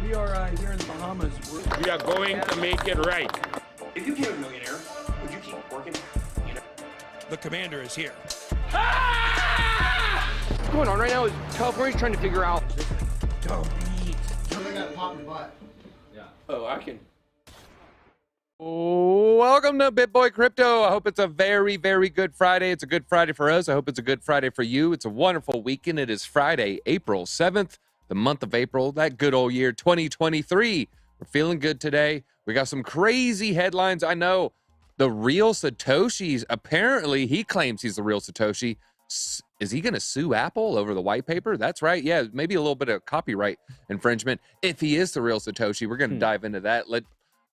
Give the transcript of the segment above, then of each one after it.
We are here in the Bahamas. We are going to make it right. If you became a millionaire, would you keep working? You know? The commander is here. What's going on right now is California's trying to figure out. Don't eat. Something got pop in the butt. Oh, I can. Welcome to BitBoy Crypto. I hope it's a very, very good Friday. It's a good Friday for us. I hope it's a good Friday for you. It's a wonderful weekend. It is Friday, April 7th, the month of April, that good old year 2023. We're feeling good today. We got some crazy headlines. I know the real Satoshi's, apparently he claims he's the real Satoshi. Is he going to sue Apple over the white paper? That's right. Yeah, maybe a little bit of copyright infringement. If he is the real Satoshi, we're going to dive into that.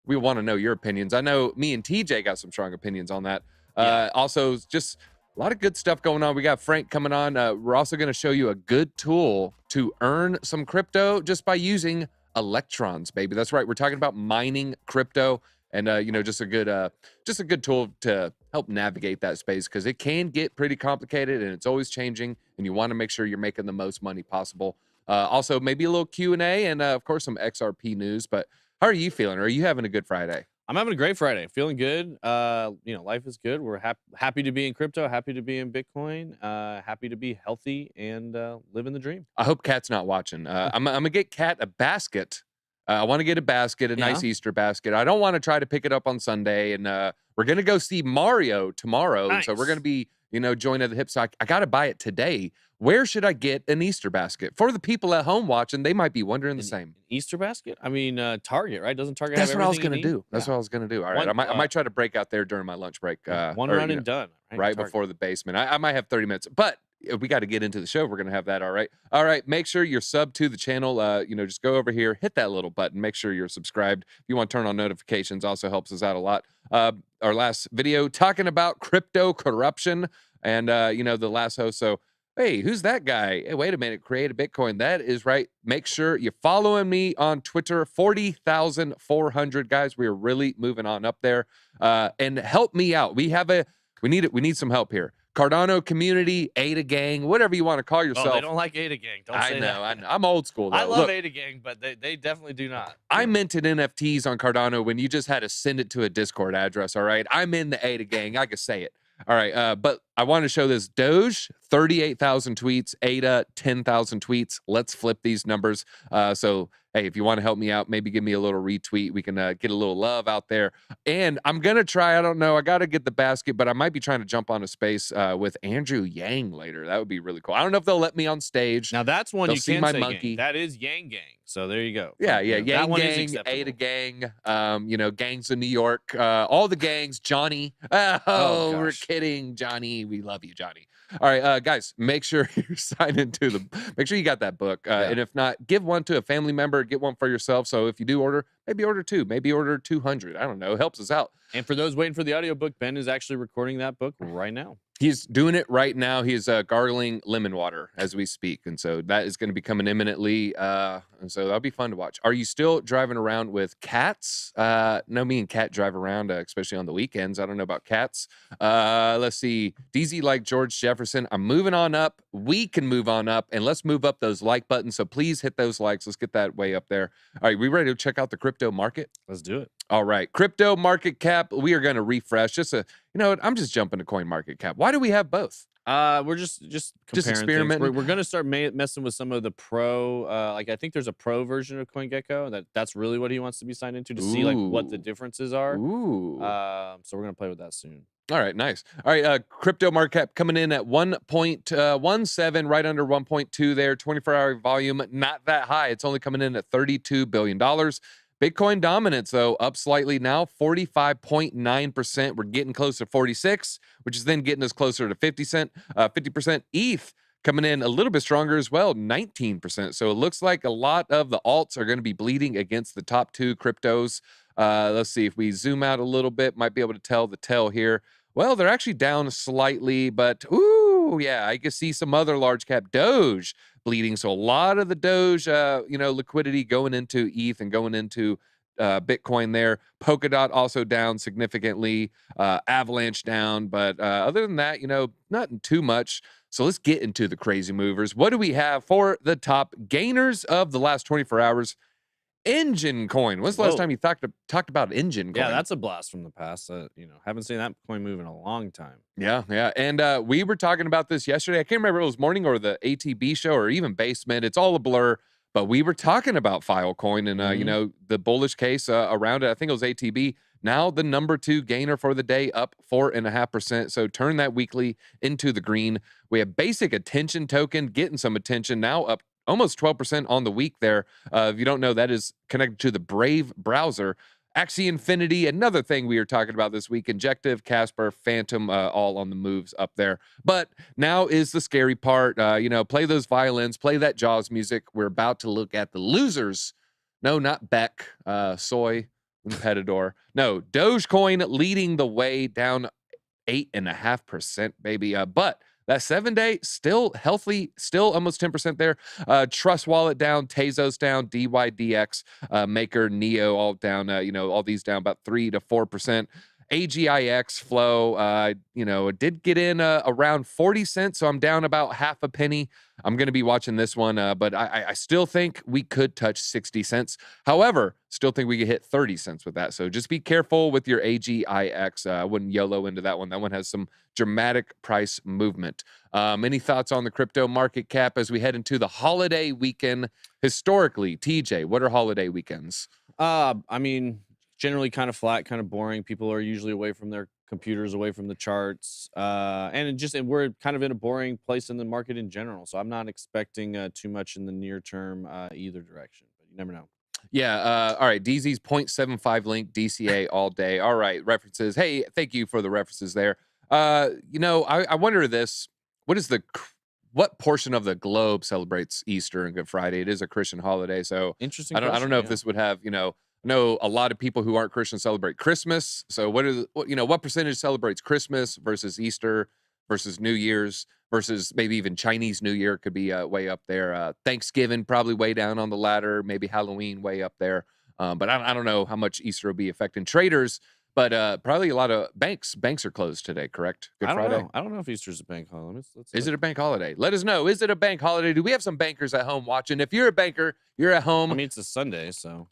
We want to know your opinions. I know me and TJ got some strong opinions on that. Also, just a lot of good stuff going on. We got Frank coming on. We're also going to show you a good tool to earn some crypto just by using electrons, baby. That's right. We're talking about mining crypto. And just a good tool to help navigate that space, because it can get pretty complicated and it's always changing, and you want to make sure you're making the most money possible. Also, maybe a little Q&A and of course some XRP news. But how are you feeling? Are you having a good Friday? I'm having a great Friday. Feeling good. Life is good. We're happy to be in crypto. Happy to be in Bitcoin. Happy to be healthy and living the dream. I hope Kat's not watching. I'm gonna get Kat a basket. I want to get a basket, a nice Easter basket. I don't want to try to pick it up on Sunday. And we're going to go see Mario tomorrow. Nice. So we're going to be, joined at the hip. So I got to buy it today. Where should I get an Easter basket? For the people at home watching, they might be wondering the same. Easter basket? I mean, Target, right? Doesn't Target That's have what I was everything going to you do. need? That's what I was going to do. All right. I might try to break out there during my lunch break. One run and done. Right before the basement. I might have 30 minutes. But we got to get into the show. We're going to have that. All right. Make sure you're subbed to the channel. Just go over here, hit that little button. Make sure you're subscribed. If you want to turn on notifications, also helps us out a lot. Our last video talking about crypto corruption and, the last host. So, hey, who's that guy? Hey, wait a minute. Create a Bitcoin. That is right. Make sure you're following me on Twitter. 40,400 guys. We are really moving on up there. And help me out. We need some help here. Cardano community, Ada gang, whatever you want to call yourself. Oh, they don't like Ada gang. Don't say that. I know. I'm old school, though. I love Ada gang, but they definitely do not. I minted NFTs on Cardano when you just had to send it to a Discord address, all right? I'm in the Ada gang. I can say it. All right, but I want to show this. Doge, 38,000 tweets. Ada, 10,000 tweets. Let's flip these numbers. So, hey, if you want to help me out, maybe give me a little retweet. We can get a little love out there. And I'm going to try, I don't know, I got to get the basket, but I might be trying to jump on a space with Andrew Yang later. That would be really cool. I don't know if they'll let me on stage. Now, that's one They'll you see can my say monkey. Gang. That is Yang gang. So there you go. Yeah. That Yang one gang, is acceptable. Ada gang, gangs in New York, all the gangs, Johnny. We're kidding, Johnny. We love you, Johnny. All right, guys, make sure you're signed into make sure you got that book. And if not, give one to a family member, get one for yourself. So if you do order, maybe order two, maybe order 200. I don't know. It helps us out. And for those waiting for the audiobook, Ben is actually recording that book right now. He's doing it right now. He's gargling lemon water as we speak. And so that is going to be coming imminently. And so that'll be fun to watch. Are you still driving around with cats? No, me and Kat drive around, especially on the weekends. I don't know about cats. Let's see. DZ like George Jefferson. I'm moving on up. We can move on up. And let's move up those like buttons. So please hit those likes. Let's get that way up there. All right, we ready to check out the crypto market? Let's do it. All right, crypto market cap. We are going to refresh. I'm just jumping to coin market cap. Why do we have both? We're just comparing experimenting. We're going to start messing with some of the pro. I think there's a pro version of CoinGecko that's really what he wants to be signed into to see like what the differences are. Ooh. So we're going to play with that soon. All right, nice. All right, crypto market cap coming in at 1.17, right under 1.2 there. 24-hour volume, not that high. It's only coming in at $32 billion. Bitcoin dominance, though, up slightly now, 45.9%. We're getting close to 46, which is then getting us closer to 50%. ETH coming in a little bit stronger as well, 19%. So it looks like a lot of the alts are going to be bleeding against the top two cryptos. Let's see if we zoom out a little bit, might be able to tell the tell here. Well, they're actually down slightly, but ooh, yeah, I can see some other large cap Doge bleeding. So a lot of the Doge, liquidity going into ETH and going into Bitcoin there. Polkadot also down significantly. Avalanche down, but other than that, not too much. So let's get into the crazy movers. What do we have for the top gainers of the last 24 hours? Engine coin. When's the last Whoa. time you talked about engine coin? Yeah, that's a blast from the past. Haven't seen that coin move in a long time. Yeah. And we were talking about this yesterday. I can't remember if it was morning or the ATB show or even basement. It's all a blur. But we were talking about Filecoin and, the bullish case around it. I think it was ATB. Now the number 2 gainer for the day, up 4.5%. So turn that weekly into the green. We have basic attention token getting some attention now, up almost 12% on the week there. If you don't know, that is connected to the Brave browser. Axie Infinity, another thing we were talking about this week. Injective, Casper, Phantom, all on the moves up there. But now is the scary part. Play those violins, play that Jaws music. We're about to look at the losers. No, not Beck, Soy, Competidor. No, Dogecoin leading the way, down 8.5%, baby. But that 7-day still healthy, still almost 10% there. Trust Wallet down, Tezos down, DYDX, Maker, Neo all down. All these down about 3 to 4%. AGIX Flow, did get in around 40 cents, so I'm down about half a penny. I'm going to be watching this one, but I still think we could touch 60 cents. However, still think we could hit 30 cents with that. So just be careful with your AGIX. I wouldn't YOLO into that one. That one has some dramatic price movement. Any thoughts on the crypto market cap as we head into the holiday weekend? Historically, TJ, what are holiday weekends? Generally kind of flat, kind of boring. People are usually away from their computers, away from the charts, and we're kind of in a boring place in the market in general. So I'm not expecting too much in the near term either direction, but you never know. Yeah. All right. DZ's 0.75 link, DCA all day. All right. References. Hey, thank you for the references there. I wonder this. What portion of the globe celebrates Easter and Good Friday? It is a Christian holiday, so Interesting. I don't know if this would have, know a lot of people who aren't Christian celebrate Christmas. So what percentage celebrates Christmas versus Easter versus New Year's versus maybe even Chinese New Year could be way up there. Thanksgiving probably way down on the ladder, maybe Halloween way up there. But I don't know how much Easter will be affecting traders, but probably a lot of banks are closed today, correct? Good Friday. I don't know if Easter's a bank holiday. Is it a bank holiday? Let us know. Is it a bank holiday? Do we have some bankers at home watching? If you're a banker, you're at home. I mean, it's a Sunday, so.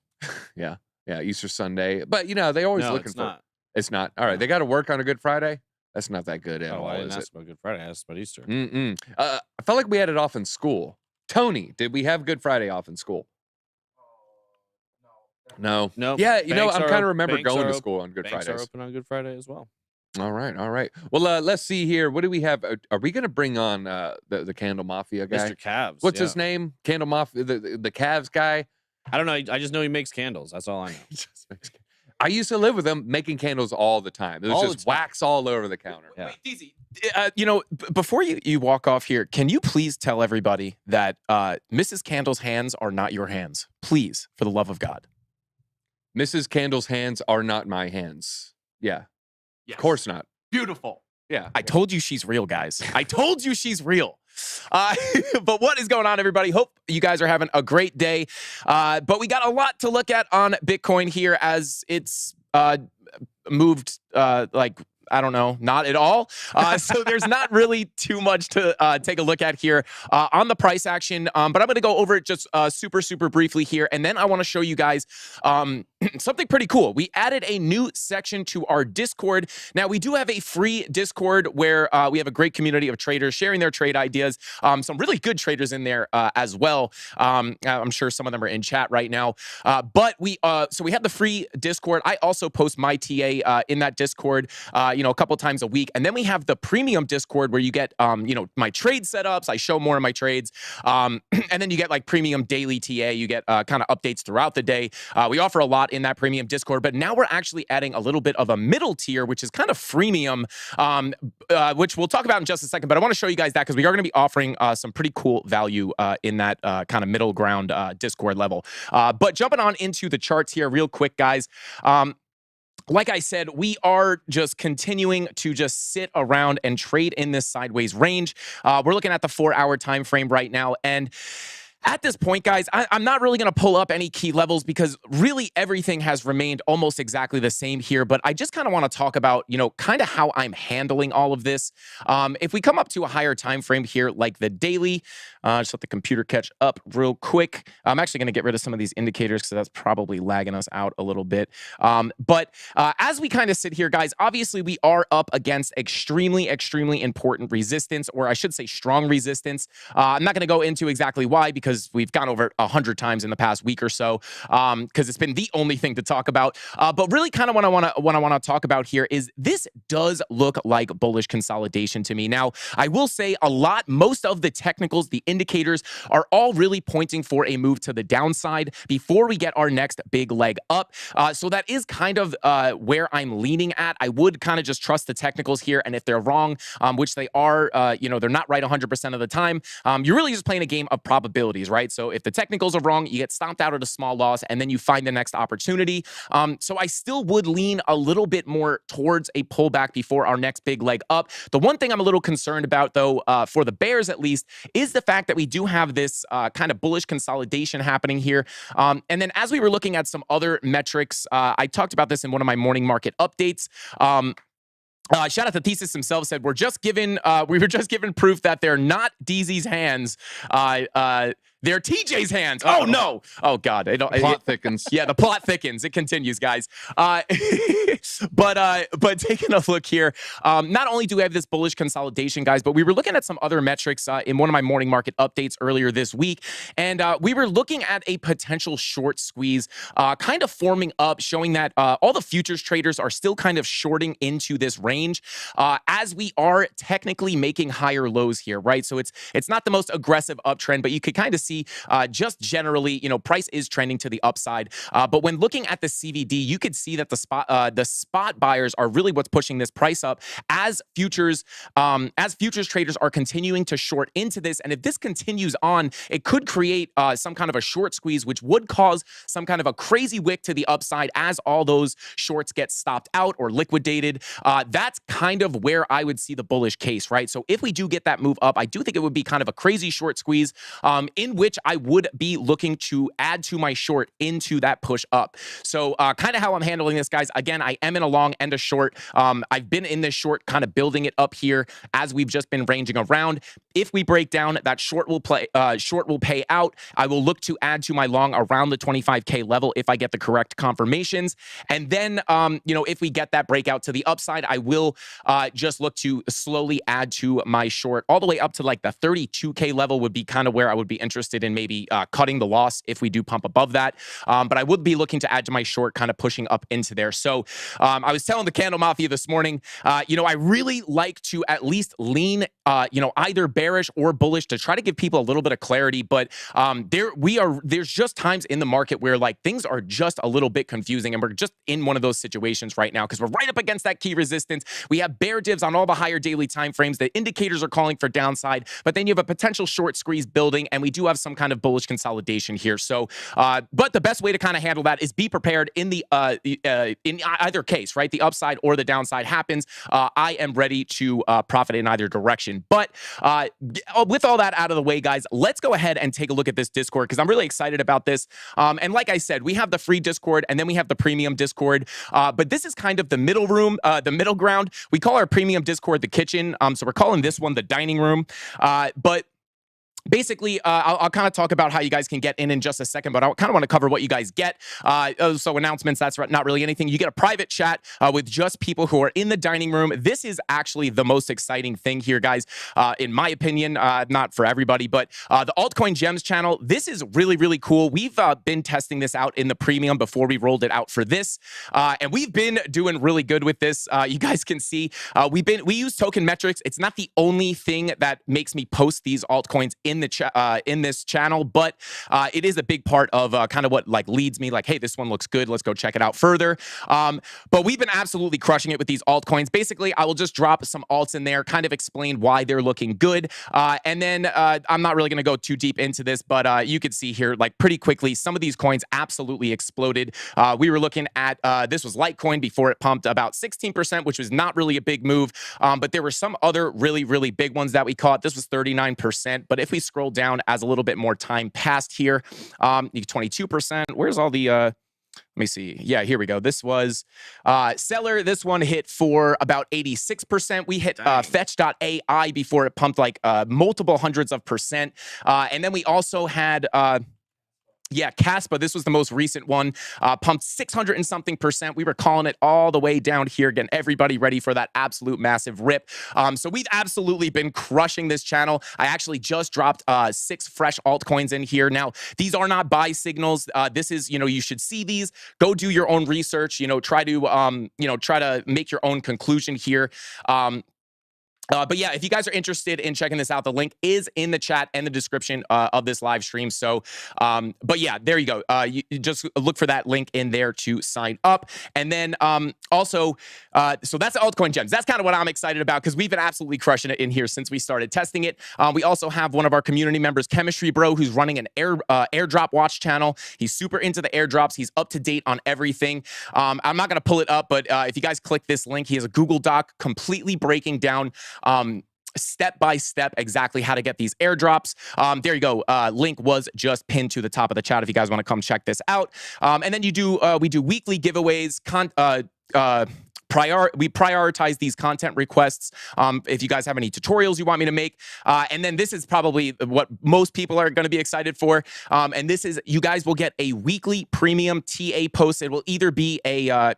Yeah, Easter Sunday. But they always looking for. Not. It's not. All right, they got to work on a Good Friday. That's not that good at all. I didn't ask about Good Friday. I asked about Easter. I felt like we had it off in school. Tony, did we have Good Friday off in school? No. Yeah, I'm kind of remember going to school on Good Fridays. Banks are open on Good Friday as well. All right. Well, let's see here. What do we have? Are we going to bring on the Candle Mafia guy? Mr. Cavs. What's his name? Candle Mafia, the Cavs guy. I don't know. I just know he makes candles. That's all I know. I used to live with him making candles all the time. It was just wax all over the counter. Yeah. Wait, DZ, before you walk off here, can you please tell everybody that Mrs. Candle's hands are not your hands? Please, for the love of God. Mrs. Candle's hands are not my hands. Yeah. Yes. Of course not. Beautiful. Yeah. I told you she's real, guys. I told you she's real. But what is going on, everybody? Hope you guys are having a great day. But we got a lot to look at on Bitcoin here as it's moved I don't know, not at all. So there's not really too much to take a look at here on the price action. But I'm going to go over it just super briefly here. And then I want to show you guys something pretty cool. We added a new section to our Discord. Now, we do have a free Discord where we have a great community of traders sharing their trade ideas. Some really good traders in there as well. I'm sure some of them are in chat right now. But we have the free Discord. I also post my TA in that Discord, a couple times a week. And then we have the premium Discord where you get, my trade setups. I show more of my trades. And then you get like premium daily TA. You get kind of updates throughout the day. We offer a lot in that premium Discord, but now we're actually adding a little bit of a middle tier, which is kind of freemium, which we'll talk about in just a second. But I want to show you guys that because we are going to be offering some pretty cool value in that kind of middle ground Discord level. But jumping on into the charts here real quick, guys. Like I said, we are just continuing to just sit around and trade in this sideways range. We're looking at the 4-hour time frame right now, and At this point, guys, I'm not really going to pull up any key levels because really everything has remained almost exactly the same here. But I just kind of want to talk about, you know, kind of how I'm handling all of this. If we come up to a higher time frame here, like the daily, just let the computer catch up real quick. I'm actually going to get rid of some of these indicators because that's probably lagging us out a little bit. But as we kind of sit here, guys, obviously we are up against extremely, extremely important resistance, or I should say strong resistance. I'm not going to go into exactly why because we've gone over it 100 times in the past week or so, because it's been the only thing to talk about. But really, kind of what I want to talk about here is this does look like bullish consolidation to me. Now, I will say most of the technicals, the indicators, are all really pointing for a move to the downside before we get our next big leg up. So that is kind of where I'm leaning at. I would kind of just trust the technicals here, and if they're wrong, which they are, you know, they're not right 100% of the time. You're really just playing a game of probabilities, right? So if the technicals are wrong, you get stomped out at a small loss, and then you find the next opportunity. So I still would lean a little bit more towards a pullback before our next big leg up. The one thing I'm a little concerned about, though, for the bears at least, is the fact that we do have this kind of bullish consolidation happening here. And then as we were looking at some other metrics, I talked about this in one of my morning market updates. Shout out to Thesis himself, said we were just given proof that they're not DZ's hands. They're TJ's hands. Oh no! Oh god! The plot thickens. Yeah, the plot thickens. It continues, guys. But taking a look here, not only do we have this bullish consolidation, guys, but we were looking at some other metrics in one of my morning market updates earlier this week, and we were looking at a potential short squeeze, kind of forming up, showing that all the futures traders are still kind of shorting into this range, as we are technically making higher lows here, right? So it's not the most aggressive uptrend, but you could kind of see just generally, you know, price is trending to the upside. But when looking at the CVD, you could see that the spot buyers are really what's pushing this price up as futures traders are continuing to short into this. And if this continues on, it could create some kind of a short squeeze, which would cause some kind of a crazy wick to the upside as all those shorts get stopped out or liquidated. That's kind of where I would see the bullish case, right? So if we do get that move up, I do think it would be kind of a crazy short squeeze, in which I would be looking to add to my short into that push up. So kind of how I'm handling this, guys. Again, I am in a long and a short. I've been in this short, kind of building it up here as we've just been ranging around. If we break down, that short will pay out. I will look to add to my long around the 25K level if I get the correct confirmations. And then, you know, if we get that breakout to the upside, I will just look to slowly add to my short all the way up to like the 32K level would be kind of where I would be interested in maybe cutting the loss if we do pump above that. But I would be looking to add to my short, kind of pushing up into there. So I was telling the Candle Mafia this morning, you know, I really like to at least lean, you know, either bearish or bullish to try to give people a little bit of clarity. But there's just times in the market where like things are just a little bit confusing, and we're just in one of those situations right now because we're right up against that key resistance. We have bear divs on all the higher daily time frames. The indicators are calling for downside, but then you have a potential short squeeze building, and we do have some kind of bullish consolidation here. So, but the best way to kind of handle that is be prepared in the in either case, right? The upside or the downside happens. I am ready to profit in either direction. But with all that out of the way, guys, let's go ahead and take a look at this Discord because I'm really excited about this. And like I said, we have the free Discord and then we have the premium Discord. But this is kind of the middle room, the middle ground. We call our premium Discord the kitchen. So we're calling this one the dining room. But basically, I'll kind of talk about how you guys can get in just a second, but I kind of want to cover what you guys get. So announcements, that's not really anything. You get a private chat with just people who are in the dining room. This is actually the most exciting thing here, guys, in my opinion, not for everybody, but the Altcoin Gems channel. This is really, really cool. We've been testing this out in the premium before we rolled it out for this, and we've been doing really good with this. You guys can see we use token metrics. It's not the only thing that makes me post these altcoins in this channel, but it is a big part of kind of what like leads me like, hey, this one looks good, let's go check it out further. But we've been absolutely crushing it with these altcoins. Basically, I will just drop some alts in there, kind of explain why they're looking good, and then I'm not really going to go too deep into this, but you could see here like pretty quickly some of these coins absolutely exploded. We were looking at this was Litecoin before it pumped about 16%, which was not really a big move, but there were some other really, really big ones that we caught. This was 39%, but if we scroll down as a little bit more time passed here. 22%. Where's all the... let me see. Yeah, here we go. This was seller. This one hit for about 86%. We hit fetch.ai before it pumped like multiple hundreds of percent. And then we also had... yeah, Caspa, this was the most recent one, pumped 600 and something percent. We were calling it all the way down here, getting everybody ready for that absolute massive rip. So we've absolutely been crushing this channel. I actually just dropped 6 fresh altcoins in here. Now, these are not buy signals. This is, you know, you should see these, go do your own research, you know, try to make your own conclusion here. But yeah, if you guys are interested in checking this out, the link is in the chat and the description of this live stream. So, but yeah, there you go. You just look for that link in there to sign up. And then also, so that's altcoin gems. That's kind of what I'm excited about because we've been absolutely crushing it in here since we started testing it. We also have one of our community members, Chemistry Bro, who's running an airdrop watch channel. He's super into the airdrops. He's up to date on everything. I'm not going to pull it up, but if you guys click this link, he has a Google Doc completely breaking down step by step exactly how to get these airdrops. There you go. Link was just pinned to the top of the chat if you guys want to come check this out. And then we do weekly giveaways. We prioritize these content requests. If you guys have any tutorials you want me to make, and then this is probably what most people are going to be excited for. And this is, you guys will get a weekly premium TA post. It will either be a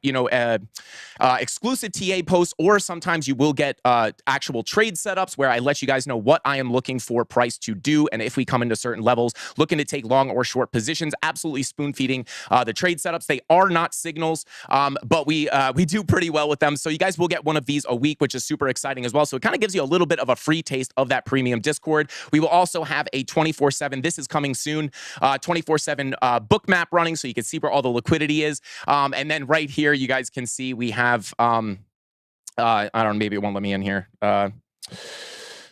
exclusive TA post, or sometimes you will get actual trade setups where I let you guys know what I am looking for price to do, and if we come into certain levels, looking to take long or short positions. Absolutely spoon feeding the trade setups. They are not signals, but we do pretty well with them. So you guys will get one of these a week, which is super exciting as well. So it kind of gives you a little bit of a free taste of that premium Discord. We will also have a 24/7, this is coming soon, 24/7 book map running, so you can see where all the liquidity is. And then right here, you guys can see we have, I don't know, maybe it won't let me in here.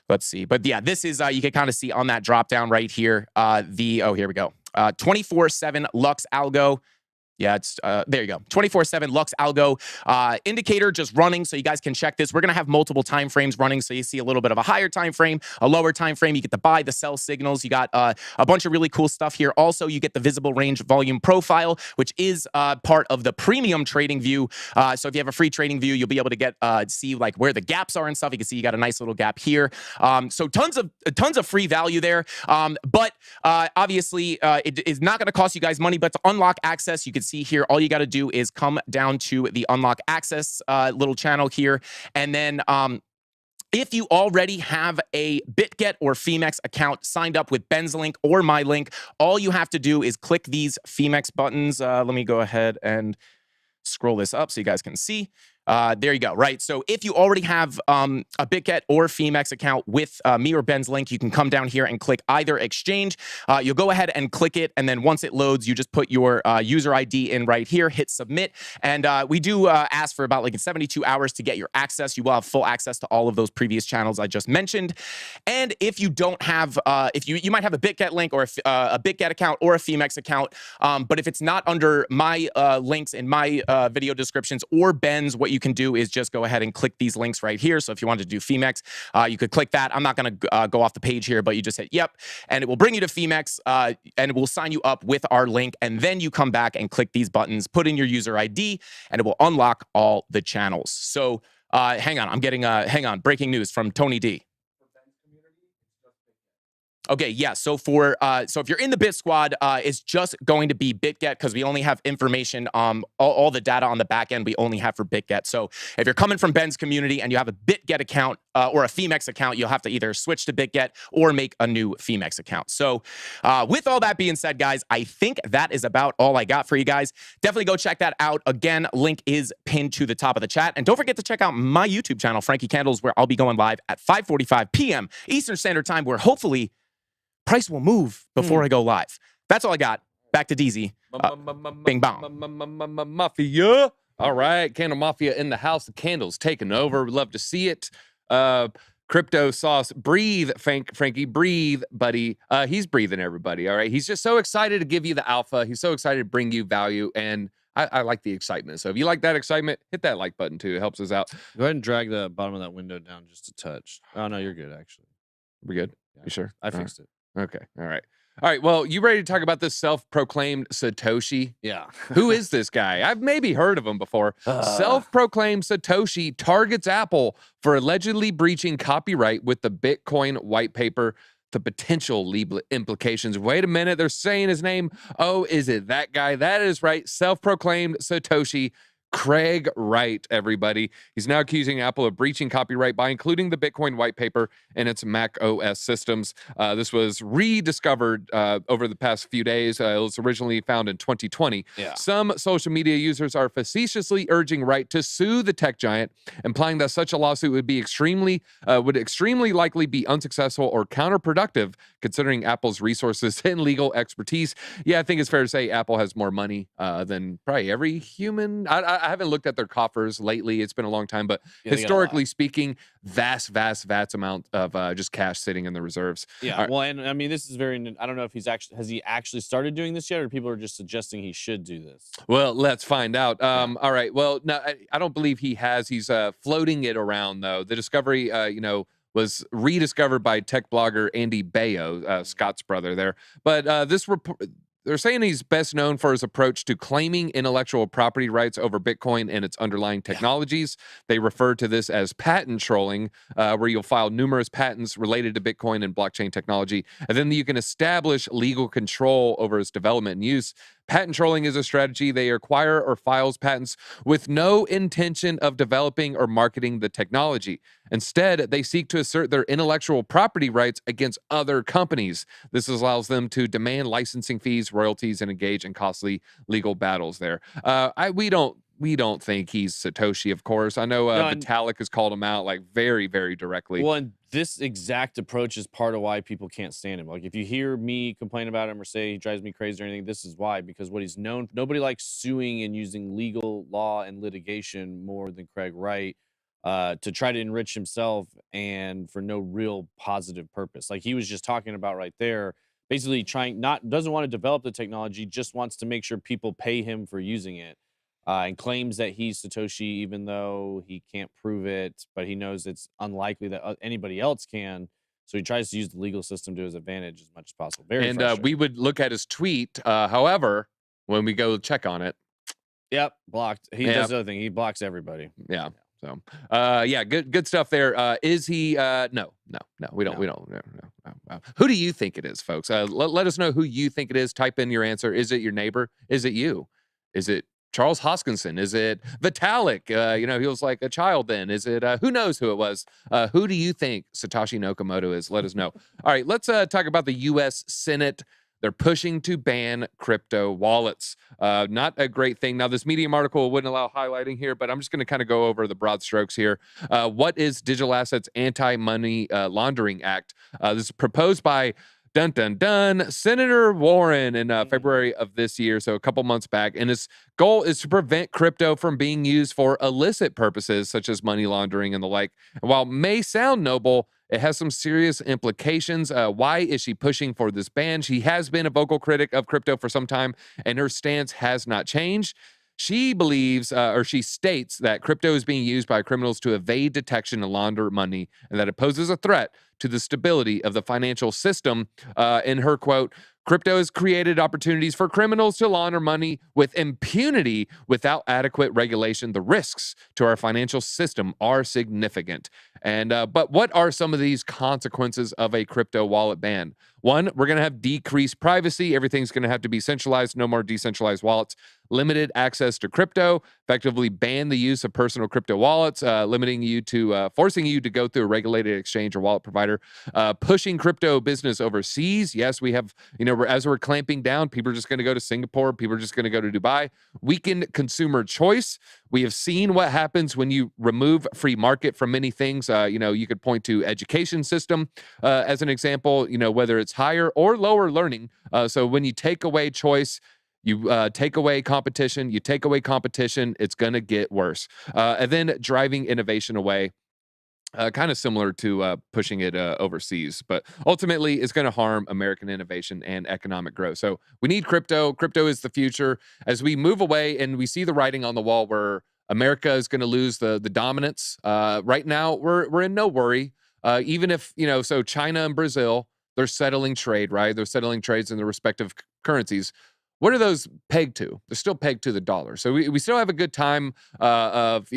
Let's see. But yeah, this is, you can kind of see on that drop down right here, oh, here we go. 24/7 Lux Algo. Yeah, it's there you go. 24/7 Lux Algo indicator just running, so you guys can check this. We're gonna have multiple time frames running, so you see a little bit of a higher time frame, a lower time frame. You get the buy, the sell signals. You got a bunch of really cool stuff here. Also, you get the visible range volume profile, which is part of the premium trading view. So if you have a free trading view, you'll be able to get see like where the gaps are and stuff. You can see you got a nice little gap here. So tons of free value there. But obviously, it is not going to cost you guys money. But to unlock access, you can see here, all you got to do is come down to the unlock access little channel here. And then if you already have a BitGet or Femex account signed up with Ben's link or my link, all you have to do is click these Femex buttons. Let me go ahead and scroll this up so you guys can see. There you go, right? So if you already have a BitGet or Femex account with me or Ben's link, you can come down here and click either exchange. You'll go ahead and click it, and then once it loads, you just put your user ID in right here, hit submit, and we do ask for about like 72 hours to get your access. You will have full access to all of those previous channels I just mentioned. And if you don't have, if you might have a BitGet link or a BitGet account or a Femex account, but if it's not under my links in my video descriptions or Ben's, what you can do is just go ahead and click these links right here. So if you wanted to do Femex, you could click that. I'm not going to go off the page here, but you just hit yep, and it will bring you to Femex, and it will sign you up with our link. And then you come back and click these buttons, put in your user ID, and it will unlock all the channels. So hang on, I'm getting breaking news from Tony D. Okay, yeah. So for so if you're in the BitSquad, it's just going to be BitGet because we only have information all the data on the back end we only have for BitGet. So if you're coming from Ben's community and you have a BitGet account or a Femex account, you'll have to either switch to BitGet or make a new Femex account. So with all that being said, guys, I think that is about all I got for you guys. Definitely go check that out. Again, link is pinned to the top of the chat. And don't forget to check out my YouTube channel, Frankie Candles, where I'll be going live at 5:45 p.m. Eastern Standard Time, where hopefully price will move before I go live. That's all I got. Back to DZ. Bing bong. Mafia. All right. Candle Mafia in the house. The candles taking over. We'd love to see it. Crypto Sauce. Breathe, Frankie. Breathe, buddy. He's breathing, everybody. All right. He's just so excited to give you the alpha. He's so excited to bring you value. And I like the excitement. So if you like that excitement, hit that like button too. It helps us out. Go ahead and drag the bottom of that window down just a touch. Oh, no, you're good, actually. We good? Yeah, You sure? I fixed it. Okay. All right. All right. Well, you ready to talk about this self-proclaimed Satoshi? Yeah. Who is this guy? I've maybe heard of him before. Self-proclaimed Satoshi targets Apple for allegedly breaching copyright with the Bitcoin white paper. The potential legal implications. Wait a minute. They're saying his name. Oh, is it that guy? That is right. Self-proclaimed Satoshi Craig Wright, everybody. He's now accusing Apple of breaching copyright by including the Bitcoin white paper in its Mac OS systems. This was rediscovered over the past few days. It was originally found in 2020. Yeah. Some social media users are facetiously urging Wright to sue the tech giant, implying that such a lawsuit would extremely likely be unsuccessful or counterproductive, considering Apple's resources and legal expertise. Yeah, I think it's fair to say Apple has more money than probably every human. I haven't looked at their coffers lately. It's been a long time, but historically speaking, vast amount of just cash sitting in the reserves. Yeah. Right. Well, and I mean, this is very. I don't know if has he actually started doing this yet, or people are just suggesting he should do this. Well, let's find out. All right. Well, no, I don't believe he has. He's floating it around though. The discovery, was rediscovered by tech blogger Andy Bayo, Scott's brother there. But this report. They're saying he's best known for his approach to claiming intellectual property rights over Bitcoin and its underlying technologies. They refer to this as patent trolling, where you'll file numerous patents related to Bitcoin and blockchain technology, and then you can establish legal control over its development and use. Patent trolling is a strategy. They acquire or files patents with no intention of developing or marketing the technology. Instead, they seek to assert their intellectual property rights against other companies. This allows them to demand licensing fees, royalties, and engage in costly legal battles there. We don't think he's Satoshi, of course. I know Vitalik has called him out like very, very directly. Well, and this exact approach is part of why people can't stand him. Like, if you hear me complain about him or say he drives me crazy or anything, this is why. Because what he's known, nobody likes suing and using legal law and litigation more than Craig Wright to try to enrich himself and for no real positive purpose. Like he was just talking about right there, basically doesn't want to develop the technology, just wants to make sure people pay him for using it. And claims that he's Satoshi, even though he can't prove it, but he knows it's unlikely that anybody else can. So he tries to use the legal system to his advantage as much as possible. We would look at his tweet. However, when we go check on it, blocked. He does the other thing. He blocks everybody. Yeah. So, good stuff there. Is he? No. We don't. No. Who do you think it is, folks? Let us know who you think it is. Type in your answer. Is it your neighbor? Is it you? Is it Charles Hoskinson? Is it Vitalik? He was like a child then. Is it, who knows who it was? Who do you think Satoshi Nakamoto is? Let us know. All right, let's talk about the U.S. Senate. They're pushing to ban crypto wallets. Not a great thing. Now, this Medium article wouldn't allow highlighting here, but I'm just going to kind of go over the broad strokes here. What is Digital Assets Anti-Money Laundering Act? This is proposed by Senator Warren in February of this year, so a couple months back, and its goal is to prevent crypto from being used for illicit purposes such as money laundering and the like. And while it may sound noble, it has some serious implications. Why is she pushing for this ban? She has been a vocal critic of crypto for some time, and her stance has not changed. She believes, or she states, that crypto is being used by criminals to evade detection and launder money, and that it poses a threat to the stability of the financial system. In her quote, crypto has created opportunities for criminals to launder money with impunity without adequate regulation. The risks to our financial system are significant. And but what are some of these consequences of a crypto wallet ban? One, we're going to have decreased privacy. Everything's going to have to be centralized. No more decentralized wallets. Limited access to crypto. Effectively ban the use of personal crypto wallets, limiting you to forcing you to go through a regulated exchange or wallet provider. Pushing crypto business overseas. Yes, we have, as we're clamping down, people are just going to go to Singapore. People are just going to go to Dubai. Weakened consumer choice. We have seen what happens when you remove free market from many things. You could point to education system as an example, whether it's higher or lower learning. So when you take away choice, you take away competition, it's going to get worse. And then driving innovation away. Kind of similar to pushing it overseas, but ultimately it's going to harm American innovation and economic growth. So we need crypto. Crypto is the future. As we move away and we see the writing on the wall where America is going to lose the dominance. Right now, we're in no worry. Even if, so China and Brazil, they're settling trade, right? They're settling trades in their respective currencies. What are those pegged to? They're still pegged to the dollar. So we still have a good time of,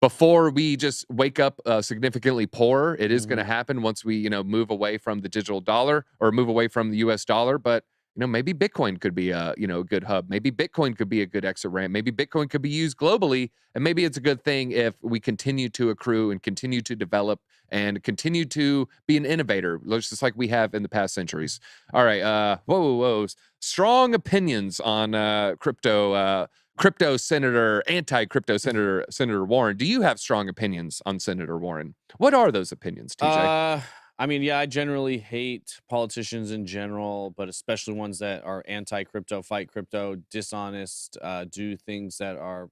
before we just wake up significantly poorer. It is going to happen once we, move away from the digital dollar or move away from the US dollar. But, maybe Bitcoin could be a good hub. Maybe Bitcoin could be a good exit ramp. Maybe Bitcoin could be used globally. And maybe it's a good thing if we continue to accrue and continue to develop and continue to be an innovator, just like we have in the past centuries. All right. Whoa. Strong opinions on crypto senator, anti-crypto Senator Warren. Do you have strong opinions on Senator Warren? What are those opinions, TJ? I mean, yeah, I generally hate politicians in general, but especially ones that are anti-crypto, fight crypto, dishonest, do things that are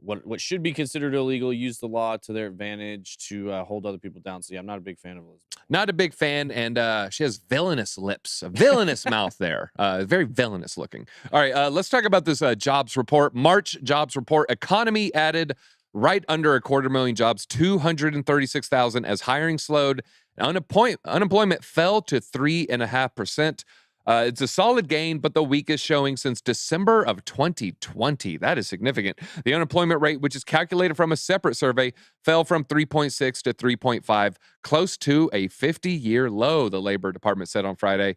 what should be considered illegal, use the law to their advantage to hold other people down. So yeah, I'm not a big fan of Elizabeth. Not a big fan, and she has villainous lips, a villainous mouth there. Very villainous looking. All right, let's talk about this jobs report. March jobs report. Economy added right under 250,000 jobs, 236,000 as hiring slowed. Unemployment fell to 3.5%. It's a solid gain, but the weakest showing since December of 2020. That is significant. The unemployment rate, which is calculated from a separate survey, fell from 3.6 to 3.5, close to a 50-year low, the Labor Department said on Friday.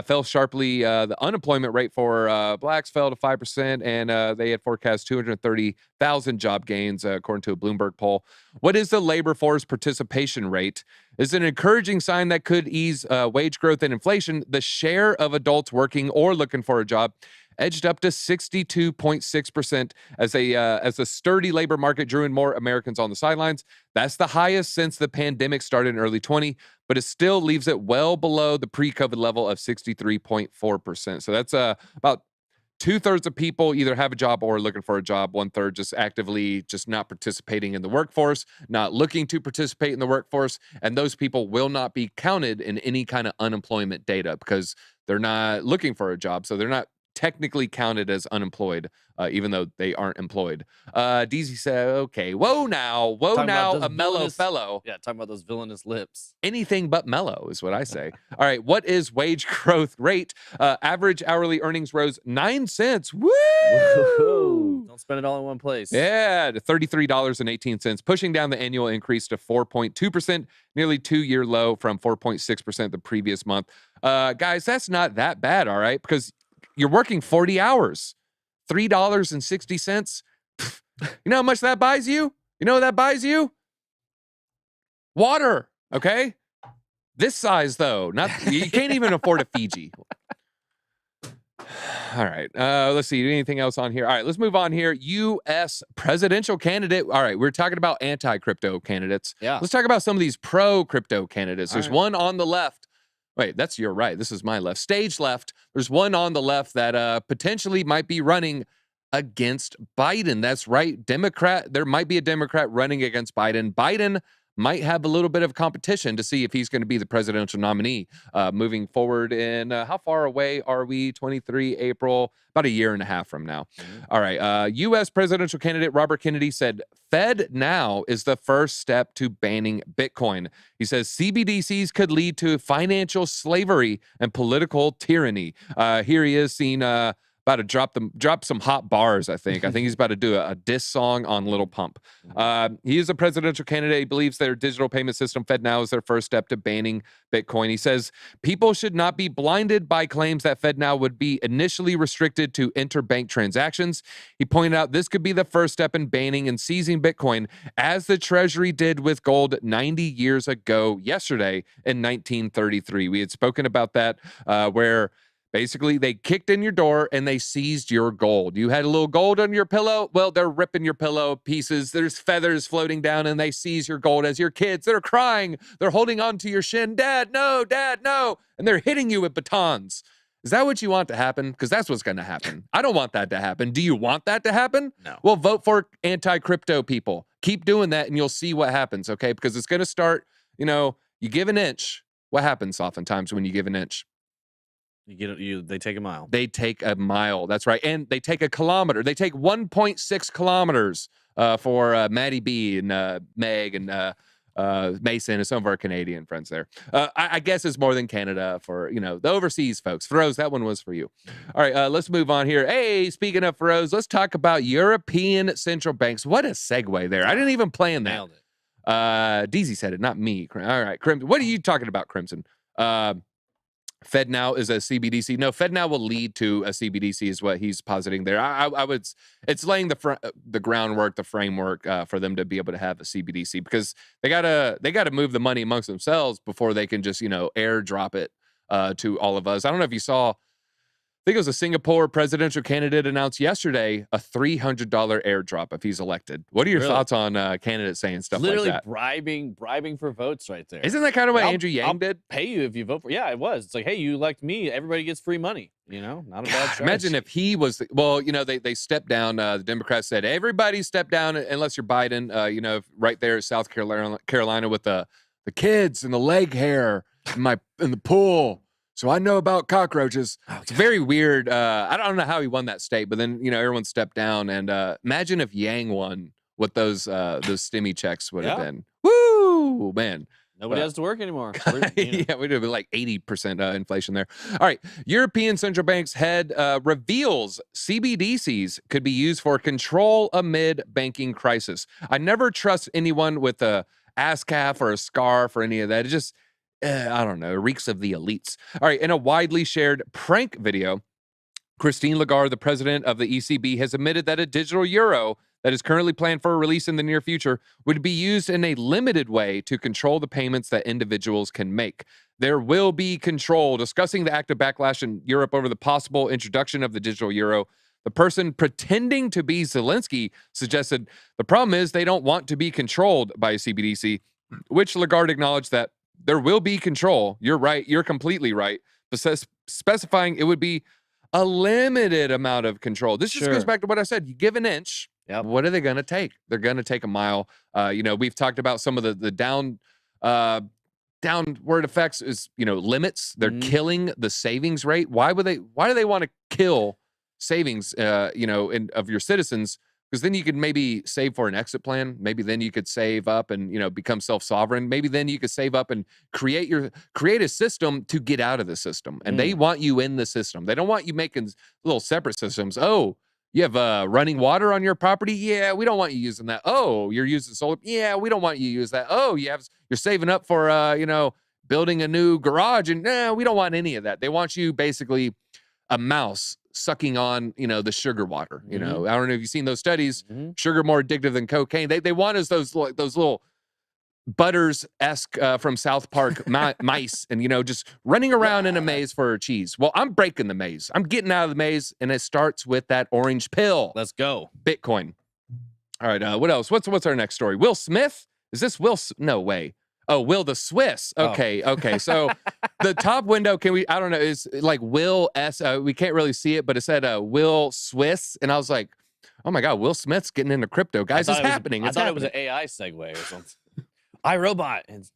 Fell sharply. The unemployment rate for blacks fell to 5%, and they had forecast 230,000 job gains, according to a Bloomberg poll. What is the labor force participation rate? Is an encouraging sign that could ease wage growth and inflation. The share of adults working or looking for a job edged up to 62.6% as a sturdy labor market drew in more Americans on the sidelines. That's the highest since the pandemic started in early 20, but it still leaves it well below the pre-COVID level of 63.4%. So that's about 2/3 of people either have a job or looking for a job. 1/3 just actively just not participating in the workforce, not looking to participate in the workforce. And those people will not be counted in any kind of unemployment data because they're not looking for a job. So they're not technically counted as unemployed, even though they aren't employed. DZ said, okay, whoa now, a mellow fellow. Yeah, talking about those villainous lips. Anything but mellow is what I say. All right, what is wage growth rate? Average hourly earnings rose 9 cents. Woo! Whoa. Don't spend it all in one place. Yeah, to $33.18, pushing down the annual increase to 4.2%, nearly 2-year low from 4.6% the previous month. Guys, that's not that bad, all right? Because you're working 40 hours, $3.60. You know how much that buys you? You know what that buys you? Water, okay? This size, though. You can't even afford a Fiji. All right. Let's see. Anything else on here? All right. Let's move on here. U.S. presidential candidate. All right. We're talking about anti-crypto candidates. Yeah. Let's talk about some of these pro-crypto candidates. There's one on the left. Wait, that's your right. This is my left. Stage left. There's one on the left that potentially might be running against Biden. That's right. Democrat. There might be a Democrat running against Biden. Biden might have a little bit of competition to see if he's going to be the presidential nominee moving forward in how far away are we? 23 April, about a year and a half from now. All right. U.S. presidential candidate Robert Kennedy said Fed now is the first step to banning Bitcoin. He says CBDCs could lead to financial slavery and political tyranny. Here he is seen about to drop some hot bars, I think. I think he's about to do a diss song on Little Pump. He is a presidential candidate. He believes their digital payment system, FedNow, is their first step to banning Bitcoin. He says people should not be blinded by claims that FedNow would be initially restricted to interbank transactions. He pointed out this could be the first step in banning and seizing Bitcoin, as the Treasury did with gold 90 years ago yesterday in 1933. We had spoken about that, where basically, they kicked in your door and they seized your gold. You had a little gold on your pillow. Well, they're ripping your pillow pieces. There's feathers floating down and they seize your gold as your kids. They're crying. They're holding onto your shin. Dad, no, Dad, no. And they're hitting you with batons. Is that what you want to happen? Because that's what's going to happen. I don't want that to happen. Do you want that to happen? No. Well, vote for anti-crypto people. Keep doing that and you'll see what happens, okay? Because it's going to start, you give an inch. What happens oftentimes when you give an inch? They take a mile. They take a mile. That's right. And they take a kilometer. They take 1.6 kilometers for Maddie B and Meg and Mason and some of our Canadian friends there. I guess it's more than Canada for, the overseas folks. Feroz, that one was for you. All right, let's move on here. Hey, speaking of Feroz, let's talk about European central banks. What a segue there. I didn't even plan that. Nailed it. DZ said it, not me. All right, Crimson. What are you talking about, Crimson? FedNow is a CBDC. No, FedNow will lead to a CBDC is what he's positing there. I would, it's laying the groundwork, the framework for them to be able to have a CBDC because they gotta move the money amongst themselves before they can just, airdrop it to all of us. I don't know if you saw, I think it was a Singapore presidential candidate announced yesterday a $300 airdrop if he's elected. What are your thoughts on candidates saying stuff Literally like that? bribing for votes right there. Isn't that kind of what Andrew Yang did? Pay you if you vote for. Yeah, it was. It's like, hey, you elect me, everybody gets free money. Not a bad strategy. Imagine if he was. They stepped down. The Democrats said everybody step down unless you're Biden. Right there, South Carolina with the kids and the leg hair in the pool. So I know about cockroaches. It's very weird. I don't know how he won that state, but then everyone stepped down. And imagine if Yang won, what those stimmy checks would have been. Woo, man. Nobody has to work anymore. Yeah, we'd have like 80% inflation there. All right, European Central Bank's head reveals CBDCs could be used for control amid banking crisis. I never trust anyone with a ass calf or a scarf or any of that. It just I don't know, reeks of the elites. All right, in a widely shared prank video, Christine Lagarde, the president of the ECB, has admitted that a digital euro that is currently planned for a release in the near future would be used in a limited way to control the payments that individuals can make. There will be control. Discussing the active backlash in Europe over the possible introduction of the digital euro, the person pretending to be Zelensky suggested the problem is they don't want to be controlled by a CBDC, which Lagarde acknowledged that there will be control. You're right. You're completely right. But specifying it would be a limited amount of control. This just goes back to what I said. You give an inch. Yep. What are they going to take? They're going to take a mile. We've talked about some of the downward effects is, limits. They're killing the savings rate. Why do they want to kill savings, of your citizens? Because then you could maybe save for an exit plan. Maybe then you could save up and, become self-sovereign. Maybe then you could save up and create a system to get out of the system. And they want you in the system. They don't want you making little separate systems. Oh, you have running water on your property? Yeah, we don't want you using that. Oh, you're using solar? Yeah, we don't want you to use that. Oh, you're saving up for, building a new garage. And we don't want any of that. They want you basically a mouse sucking on, the sugar water. I don't know if you've seen those studies. Sugar more addictive than cocaine. They want us those little Butters-esque from South Park mice and, just running around in a maze for cheese. Well, I'm breaking the maze. I'm getting out of the maze, and it starts with that orange pill. Let's go. Bitcoin. All right, what else? What's our next story? Will Smith? Is this Will? No way. Oh, Will the SUES. Okay. So the top window, I don't know, is like Will S. We can't really see it, but it said Will SUES. And I was like, oh my God, Will Smith's getting into crypto. Guys, it's happening. I thought it was an AI segue or something. iRobot.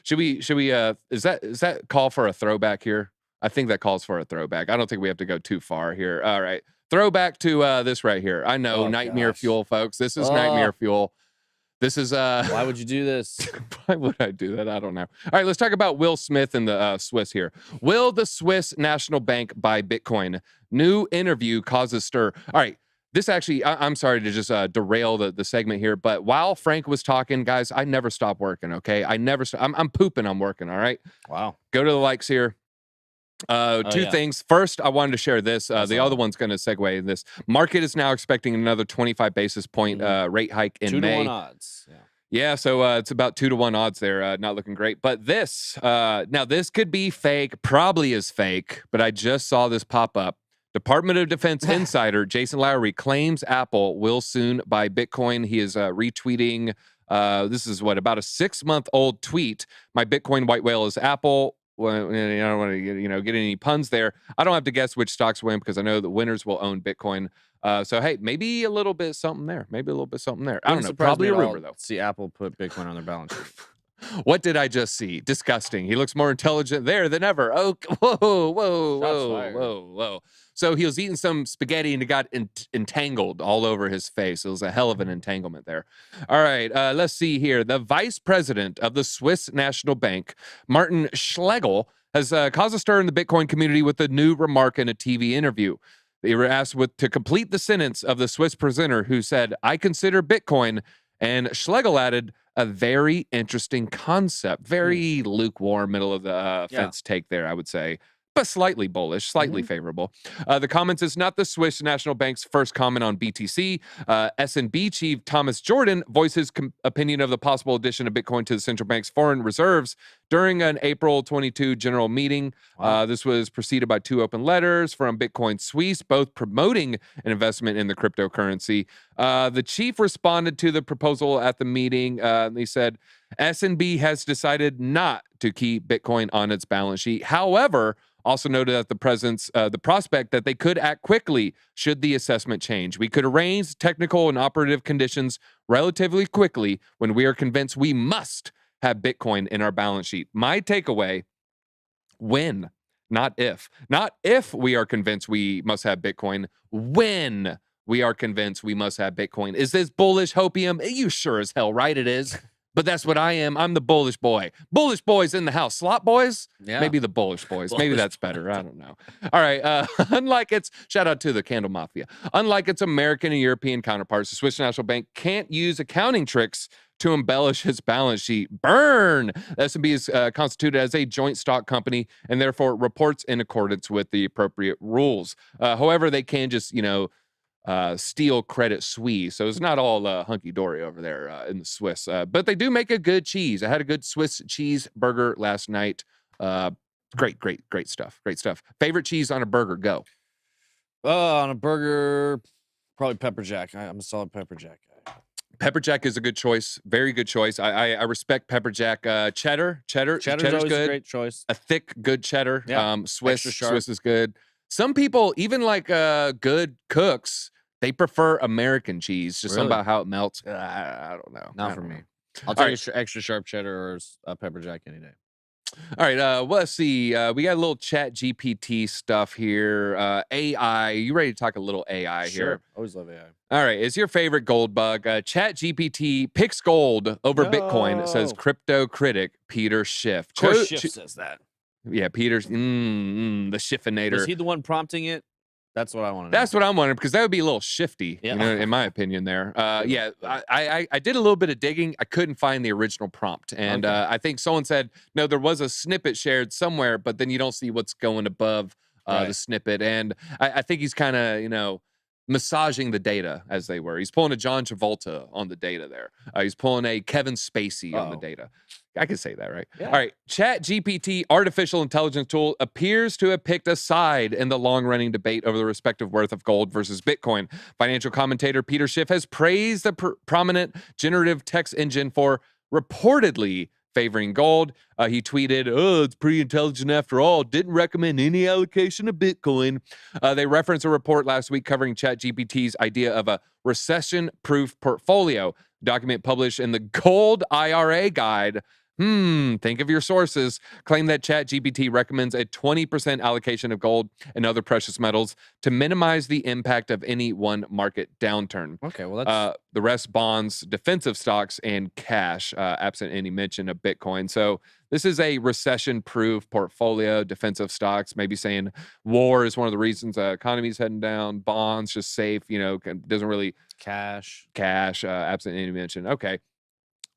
Should we, is that call for a throwback here? I think that calls for a throwback. I don't think we have to go too far here. All right. Throwback to this right here. I know, Nightmare Fuel, folks. This is Nightmare Fuel. This is why would you do this? Why would I do that? I don't know. All right, let's talk about Will Smith and the SUES here. Will the Swiss National Bank buy Bitcoin? New interview causes stir. All right, this actually, I'm sorry to just derail the segment here, but while Frank was talking, guys, I never stop working, okay? I'm pooping, I'm working, all right? Wow. Go to the likes here. Two things. First, I wanted to share this. The other one's going to segue in this. Market is now expecting another 25 basis point rate hike in May. 2-to-1 odds. Yeah, so it's about 2-to-1 odds there. Not looking great. But this, now this could be fake, probably is fake, but I just saw this pop up. Department of Defense insider Jason Lowery claims Apple will soon buy Bitcoin. He is retweeting. This is about a 6-month-old tweet. My Bitcoin white whale is Apple. Well, I don't want to get any puns there. I don't have to guess which stocks win because I know the winners will own Bitcoin. So hey, maybe a little bit something there. I don't know. Probably a rumor though. See Apple put Bitcoin on their balance sheet. What did I just see? Disgusting. He looks more intelligent there than ever. Oh, whoa. So he was eating some spaghetti and it got entangled all over his face. It was a hell of an entanglement there. All right, let's see here. The vice president of the Swiss National Bank, Martin Schlegel, has caused a stir in the Bitcoin community with a new remark in a TV interview. They were asked to complete the sentence of the Swiss presenter who said, "I consider Bitcoin," and Schlegel added, "a very interesting concept." Very lukewarm, middle of the fence take there, I would say, but slightly bullish, slightly favorable. The comments is not the Swiss National Bank's first comment on BTC. S&B chief Thomas Jordan voiced his opinion of the possible addition of Bitcoin to the central bank's foreign reserves during an April 22 general meeting. This was preceded by 2 open letters from Bitcoin SUES, both promoting an investment in the cryptocurrency. The chief responded to the proposal at the meeting. He said, S&B has decided not to keep Bitcoin on its balance sheet. However, also noted that the prospect that they could act quickly should the assessment change. We could arrange technical and operative conditions relatively quickly when we are convinced we must have Bitcoin in our balance sheet. My takeaway, when, not if. Not if we are convinced we must have Bitcoin, when we are convinced we must have Bitcoin. Is this bullish hopium? You sure as hell right it is. But that's what I am. I'm the bullish boy. Bullish boys in the house. Slot boys? Yeah. Maybe the bullish boys. Maybe that's better. I don't know. All right. Shout out to the Candle Mafia. Unlike its American and European counterparts, the Swiss National Bank can't use accounting tricks to embellish its balance sheet. Burn! S&B is constituted as a joint stock company and therefore reports in accordance with the appropriate rules. However, they can just, steal Credit Suisse. So it's not all hunky-dory over there in the Swiss. But they do make a good cheese. I had a good Swiss cheese burger last night. Great stuff. Great stuff. Favorite cheese on a burger? Go. On a burger, probably pepper jack. I'm a solid pepper jack guy. Pepper jack is a good choice. Very good choice. I respect pepper jack. Cheddar's always good. a great choice. A thick, good cheddar. Yeah. Swiss is good. Some people, even like good cooks, they prefer American cheese. Just something about how it melts. I don't know. Not for me. I'll take extra sharp cheddar or a pepper jack any day. All right, well, let's see. We got a little chat GPT stuff here. AI. You ready to talk a little AI here? Sure. Always love AI. All right. Is your favorite gold bug? Chat GPT picks gold over Bitcoin, says crypto critic Peter Schiff. Of course Schiff says that. Yeah, Peter's the Schiffinator. Was he the one prompting it? That's what I want to know. That's what I'm wondering, because that would be a little shifty, in my opinion there. I did a little bit of digging. I couldn't find the original prompt. And I think someone said, no, there was a snippet shared somewhere, but then you don't see what's going above the snippet. And I think he's kind of, massaging the data, as they were. He's pulling a John Travolta on the data there. He's pulling a Kevin Spacey on the data. I can say that, right? Yeah. All right. Chat GPT, artificial intelligence tool, appears to have picked a side in the long-running debate over the respective worth of gold versus Bitcoin. Financial commentator Peter Schiff has praised the prominent generative text engine for reportedly favoring gold. He tweeted, it's pretty intelligent after all. Didn't recommend any allocation of Bitcoin. They referenced a report last week covering ChatGPT's idea of a recession-proof portfolio. Document published in the Gold IRA Guide. Think of your sources. Claim that ChatGPT recommends a 20% allocation of gold and other precious metals to minimize the impact of any one market downturn. Okay, well, that's... the rest bonds, defensive stocks, and cash, absent any mention of Bitcoin. So this is a recession-proof portfolio, defensive stocks, maybe saying war is one of the reasons economy's heading down, bonds just safe, doesn't really... Cash, absent any mention. Okay.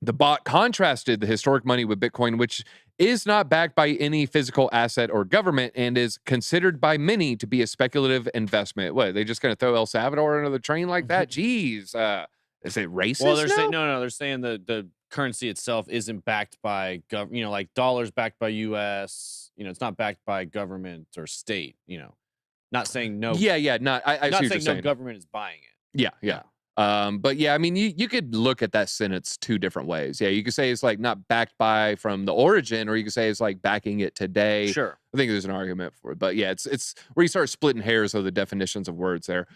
The bot contrasted the historic money with Bitcoin, which is not backed by any physical asset or government and is considered by many to be a speculative investment. What, they just going to throw El Salvador under the train like that? Jeez. Is it racist? Well, they're saying, no, they're saying the currency itself isn't backed by government, like dollars backed by U.S., it's not backed by government or state, not saying no. Yeah. I not see saying what no government is buying it. Yeah. But yeah, I mean, you could look at that sentence two different ways. Yeah, you could say it's like not backed by from the origin, or you could say it's like backing it today. Sure. I think there's an argument for it. But yeah, it's where you start splitting hairs of the definitions of words there.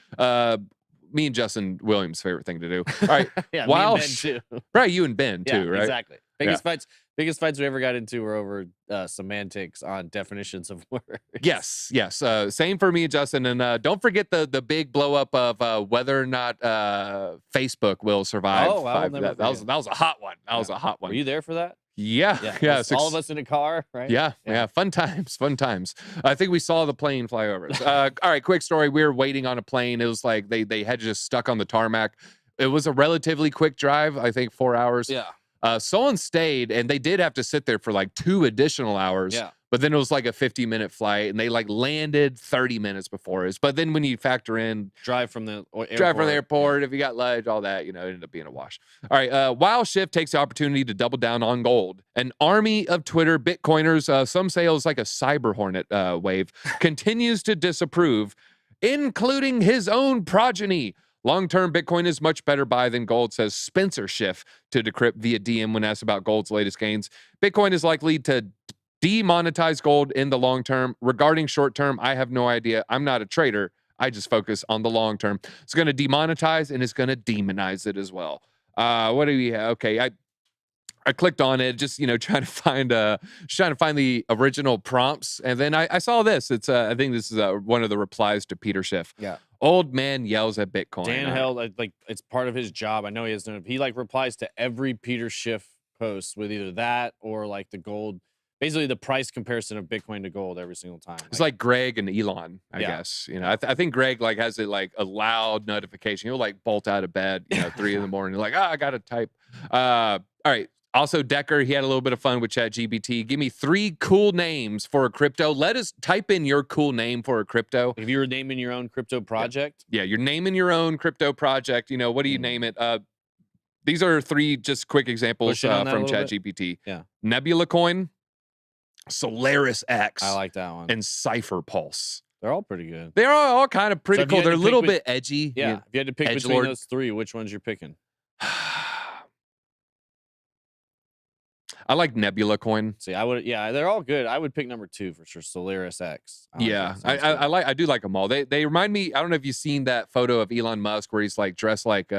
Me and Justin Williams' favorite thing to do. All right. Yeah, while me and Ben too. Right, you and Ben too, right? Exactly. Biggest fights we ever got into were over semantics on definitions of words. Yes. Same for me, Justin. And don't forget the big blow up of whether or not Facebook will survive. Oh, I'll never that was a hot one. That was a hot one. Were you there for that? Yeah. All of us in a car, right? Yeah. Fun times. I think we saw the plane fly over us. All right, quick story. We were waiting on a plane. It was like they had just stuck on the tarmac. It was a relatively quick drive. I think 4 hours. Yeah. Someone stayed, and they did have to sit there for like 2 additional hours. Yeah. But then it was like a 50-minute flight, and they like landed 30 minutes before us. But then when you factor in drive from the airport, if you got luggage, all that, it ended up being a wash. All right, Wild Shift takes the opportunity to double down on gold. An army of Twitter Bitcoiners, some say it was like a cyber hornet wave, continues to disapprove, including his own progeny. Long-term Bitcoin is much better buy than gold, says Spencer Schiff to Decrypt via DM when asked about gold's latest gains. Bitcoin is likely to demonetize gold in the long term. Regarding short term, I have no idea. I'm not a trader. I just focus on the long term. It's going to demonetize and it's going to demonize it as well. What do we have? Okay, I clicked on it, just trying to find the original prompts, and then I saw this. It's I think this is one of the replies to Peter Schiff. Yeah. Old man yells at Bitcoin. Dan held like it's part of his job. I know he has no. He like replies to every Peter Schiff post with either that or like the gold. Basically, the price comparison of Bitcoin to gold every single time. It's like Greg and Elon, I guess. I think Greg like has it like a loud notification. He'll like bolt out of bed, 3 in the morning. Like, I gotta type. All right. Also, Decker, he had a little bit of fun with ChatGPT. Give me 3 cool names for a crypto. Let us type in your cool name for a crypto. If you were naming your own crypto project? Yeah, you're naming your own crypto project. What do you name it? These are 3 just quick examples from ChatGPT. Yeah. Nebula Coin, Solaris X. I like that one. And Cypher Pulse. They're all pretty good. They're all kind of pretty cool. They're a little bit edgy. Yeah. If you had to pick between those 3, which ones you're picking? I like Nebula Coin. See, I would, they're all good. I would pick number 2 for sure, Solaris X. I do like them all. They remind me. I don't know if you've seen that photo of Elon Musk where he's like dressed like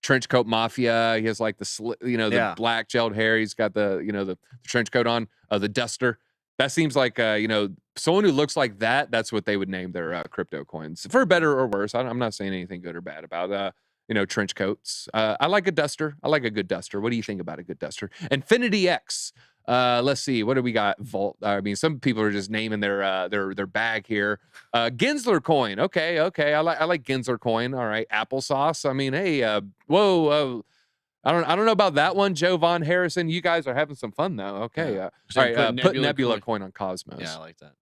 trench coat mafia. He has like the black gelled hair. He's got the trench coat on, the duster. That seems like someone who looks like that. That's what they would name their crypto coins, for better or worse. I'm not saying anything good or bad about trench coats. I like a duster. I like a good duster. What do you think about a good duster? Infinity X. Let's see. What do we got? Some people are just naming their bag here. Gensler coin. Okay. I like Gensler coin. All right. Applesauce. Whoa. I don't know about that one. Joe Von Harrison. You guys are having some fun though. Okay. All right. Put Nebula coin on Cosmos. Yeah, I like that.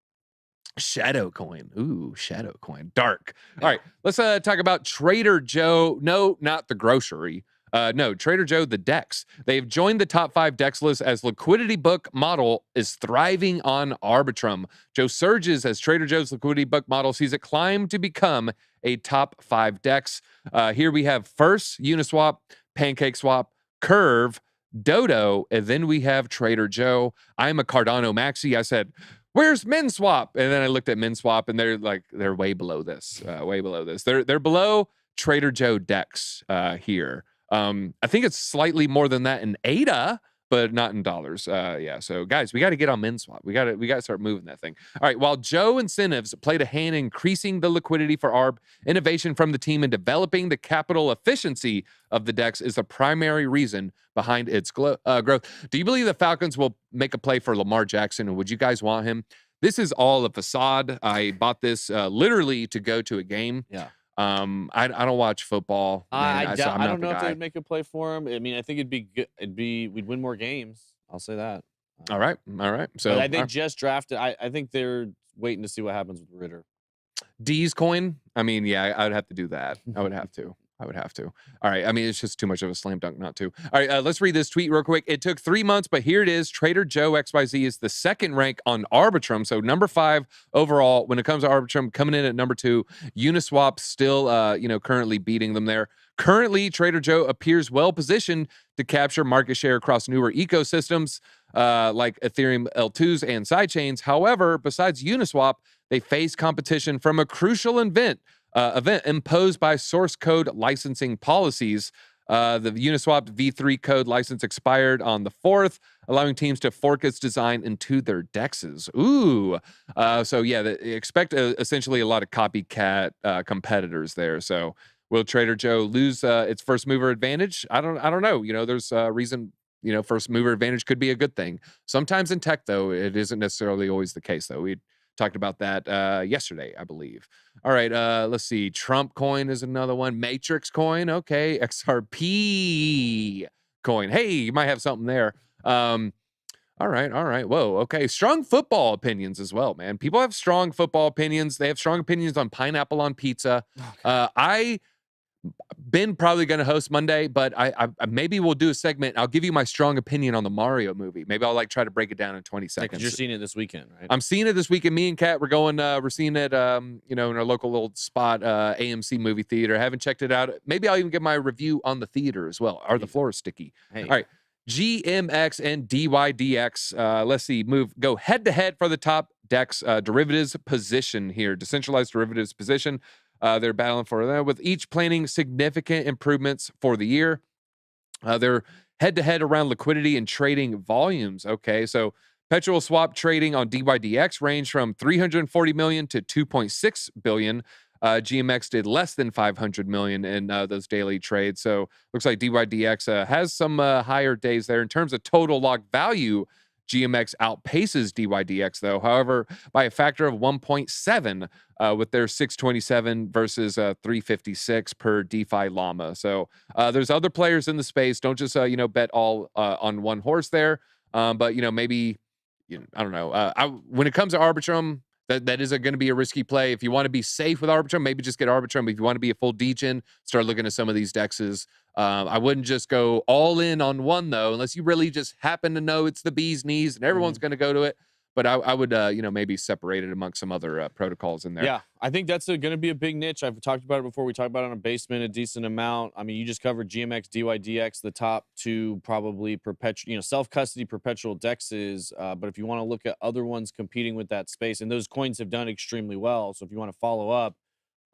Shadow coin. Ooh, shadow coin. Dark. All right. Let's talk about Trader Joe. No, not the grocery. No, Trader Joe, the DEX. They've joined the top 5 DEX list as liquidity book model is thriving on Arbitrum. Joe surges as Trader Joe's liquidity book model sees it climb to become a top 5 DEX. Here we have first Uniswap, PancakeSwap, Curve, Dodo, and then we have Trader Joe. I'm a Cardano maxi. I said, where's MinSwap? And then I looked at MinSwap, and they're way below this. Way below this. They're below Trader Joe DEX here. I think it's slightly more than that in ADA, but not in dollars. So guys, we got to get on MinSwap. We got to start moving that thing. All right. While Joe Incentives played a hand in increasing the liquidity for ARB, innovation from the team in developing the capital efficiency of the DEX is the primary reason behind its growth. Do you believe the Falcons will make a play for Lamar Jackson, and would you guys want him? This is all a facade. I bought this literally to go to a game. Yeah. I don't watch football. I don't know if they would make a play for him. I mean, I think it'd be good. We'd win more games. I'll say that. All right. So they just drafted. I think they're waiting to see what happens with Ritter. D's coin. I mean, yeah, I would have to do that. I would have to. All right. I mean, it's just too much of a slam dunk not to. All right. Let's read this tweet real quick. It took 3 months, but here it is. Trader Joe XYZ is the second rank on Arbitrum. So number 5 overall when it comes to Arbitrum, coming in at number 2. Uniswap still, currently beating them there. Currently, Trader Joe appears well positioned to capture market share across newer ecosystems like Ethereum L2s and sidechains. However, besides Uniswap, they face competition from a crucial event imposed by source code licensing policies. The Uniswap V3 code license expired on the 4th, allowing teams to fork its design into their dexes. Ooh. So yeah, expect essentially a lot of copycat competitors there. So will Trader Joe lose its first mover advantage? I don't know. You know, there's a reason, you know, first mover advantage could be a good thing. Sometimes in tech, though, it isn't necessarily always the case, though. We talked about that yesterday, I believe. All right, let's see. Trump coin is another one. Matrix coin, okay. XRP coin. Hey, you might have something there. All right. Whoa, okay. Strong football opinions as well, man. People have strong football opinions. They have strong opinions on pineapple on pizza. Okay. Ben probably going to host Monday, but I maybe we'll do a segment. I'll give you my strong opinion on the Mario movie. Maybe I'll like try to break it down in 20 seconds. You're seeing it this weekend, right? I'm seeing it this weekend. Me and Kat, we're going. We're seeing it, you know, in our local little spot, AMC movie theater. I haven't checked it out. Maybe I'll even get my review on the theater as well. Are the floors sticky? Hey. All right. GMX and DYDX. Let's see. Go head to head for the top DEX derivatives position here. Decentralized derivatives position. They're battling for that with each planning significant improvements for the year. They're head-to-head around liquidity and trading volumes. Okay, so perpetual swap trading on DYDX ranged from 340 million to 2.6 billion. GMX did less than 500 million in those daily trades. So looks like DYDX has some higher days there. In terms of total locked value, GMX outpaces DYDX, though, however, by a factor of 1.7 with their 627 versus 356 per DeFi Llama. So there's other players in the space. Don't just, you know, bet all on one horse there. But, you know, maybe, you know, I don't know. When it comes to Arbitrum, that is going to be a risky play. If you want to be safe with Arbitrum, maybe just get Arbitrum. If you want to be a full degen, start looking at some of these dexes. I wouldn't just go all in on one, though, unless you really just happen to know it's the bee's knees and everyone's going to go to it. But I would, you know, maybe separate it amongst some other protocols in there. Yeah, I think that's going to be a big niche. I've talked about it before. We talked about it on a basement a decent amount. I mean, you just covered GMX, DYDX, the top two probably perpetual, you know, self-custody perpetual dexes. But if you want to look at other ones competing with that space, and those coins have done extremely well. So if you want to follow up,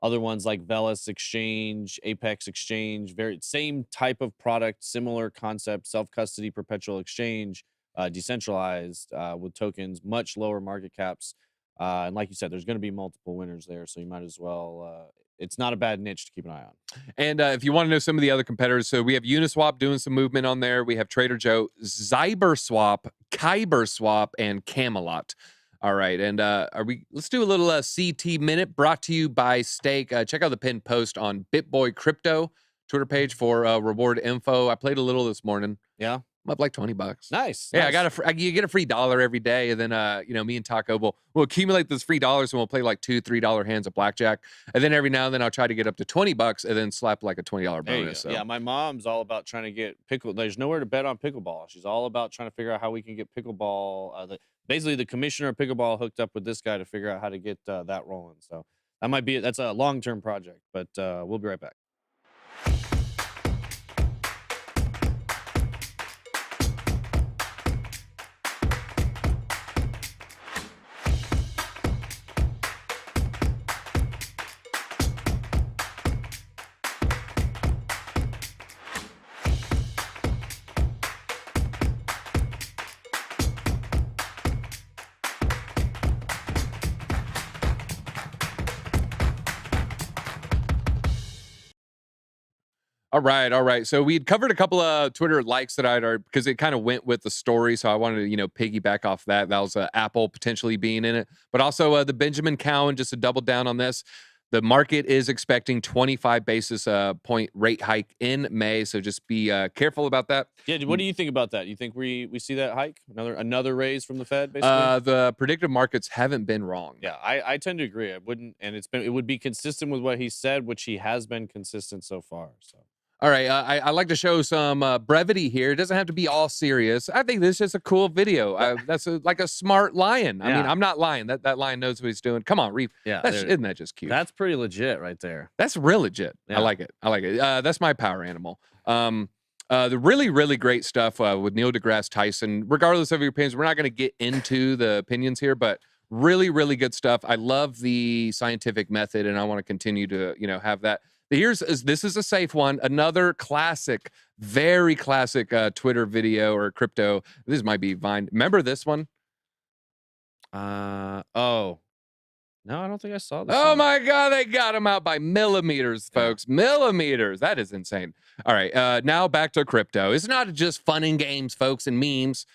other ones like Velas Exchange, Apex Exchange, very same type of product, similar concept, self-custody perpetual exchange. Decentralized with tokens, much lower market caps. And like you said, there's going to be multiple winners there. So you might as well, it's not a bad niche to keep an eye on. And if you want to know some of the other competitors, so we have Uniswap doing some movement on there. We have Trader Joe, Zyberswap, Kyberswap, and Camelot. All right. And let's do a little CT minute brought to you by Stake. Check out the pinned post on BitBoy Crypto Twitter page for reward info. I played a little this morning. Yeah. I'm up like $20. Nice. Yeah, nice. you get a free $1 every day, and then you know, me and Taco will accumulate those free dollars, and we'll play like $2, $3 hands of blackjack, and then every now and then I'll try to get up to $20, and then slap like a $20 bonus. So. Yeah, my mom's all about trying to get There's nowhere to bet on pickleball. She's all about trying to figure out how we can get pickleball. Basically, the commissioner of pickleball hooked up with this guy to figure out how to get that rolling. So that's a long-term project, but we'll be right back. All right. So we had covered a couple of Twitter likes that because it kind of went with the story. So I wanted to, you know, piggyback off that. That was Apple potentially being in it, but also the Benjamin Cowan, just to double down on this. The market is expecting 25 basis point rate hike in May. So just be careful about that. Yeah. What do you think about that? You think we see that hike? Another raise from the Fed, basically? The predictive markets haven't been wrong. Yeah, I tend to agree. I wouldn't, and it would be consistent with what he said, which he has been consistent so far. So. All right, I like to show some brevity here. It doesn't have to be all serious. I think this is a cool video. That's like a smart lion. I mean, I'm not lying. That lion knows what he's doing. Come on, Reef. Yeah, isn't that just cute? That's pretty legit right there. That's real legit. Yeah. I like it. That's my power animal. The really, really great stuff with Neil deGrasse Tyson. Regardless of your opinions, we're not going to get into the opinions here, but really, really good stuff. I love the scientific method, and I want to continue to, you know, have that. This is a safe one. Another classic, very classic Twitter video or crypto. This might be Vine. Remember this one? Oh. No, I don't think I saw this. Oh my God, they got him out by millimeters, folks. Yeah. Millimeters. That is insane. All right, now back to crypto. It's not just fun and games, folks, and memes.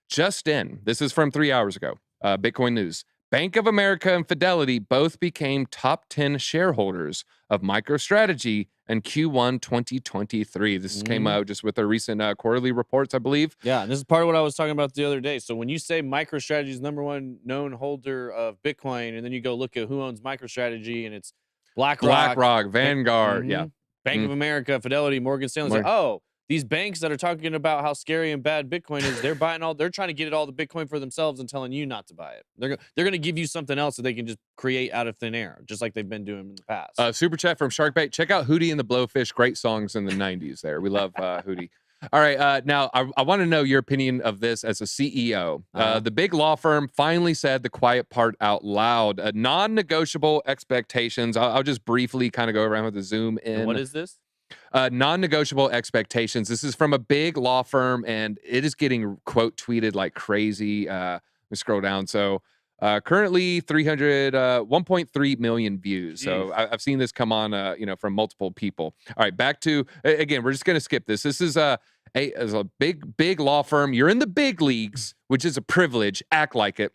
Just in, this is from 3 hours ago. Bitcoin news. Bank of America and Fidelity both became top 10 shareholders of MicroStrategy in Q1 2023. This came out just with their recent quarterly reports, I believe. Yeah, and this is part of what I was talking about the other day. So when you say MicroStrategy's #1 known holder of Bitcoin, and then you go look at who owns MicroStrategy, and it's BlackRock, Vanguard, yeah. Bank of America, Fidelity, Morgan Stanley. Like, oh, these banks that are talking about how scary and bad Bitcoin is, they're trying to get all the Bitcoin for themselves and telling you not to buy it. They're going to give you something else that they can just create out of thin air, just like they've been doing in the past. Super chat from Sharkbait. Check out Hootie and the Blowfish. Great songs in the 90s there. We love Hootie. All right. Now, I want to know your opinion of this as a CEO. The big law firm finally said the quiet part out loud. Non-negotiable expectations. I'll just briefly kind of go around with the zoom in. And what is this? Non-negotiable expectations. This is from a big law firm, and it is getting quote tweeted like crazy. Let me scroll down. So currently 1.3 million views. Jeez. So I've seen this come on, from multiple people. All right, back to, again, we're just going to skip this. This is a big law firm. You're in the big leagues, which is a privilege. Act like it.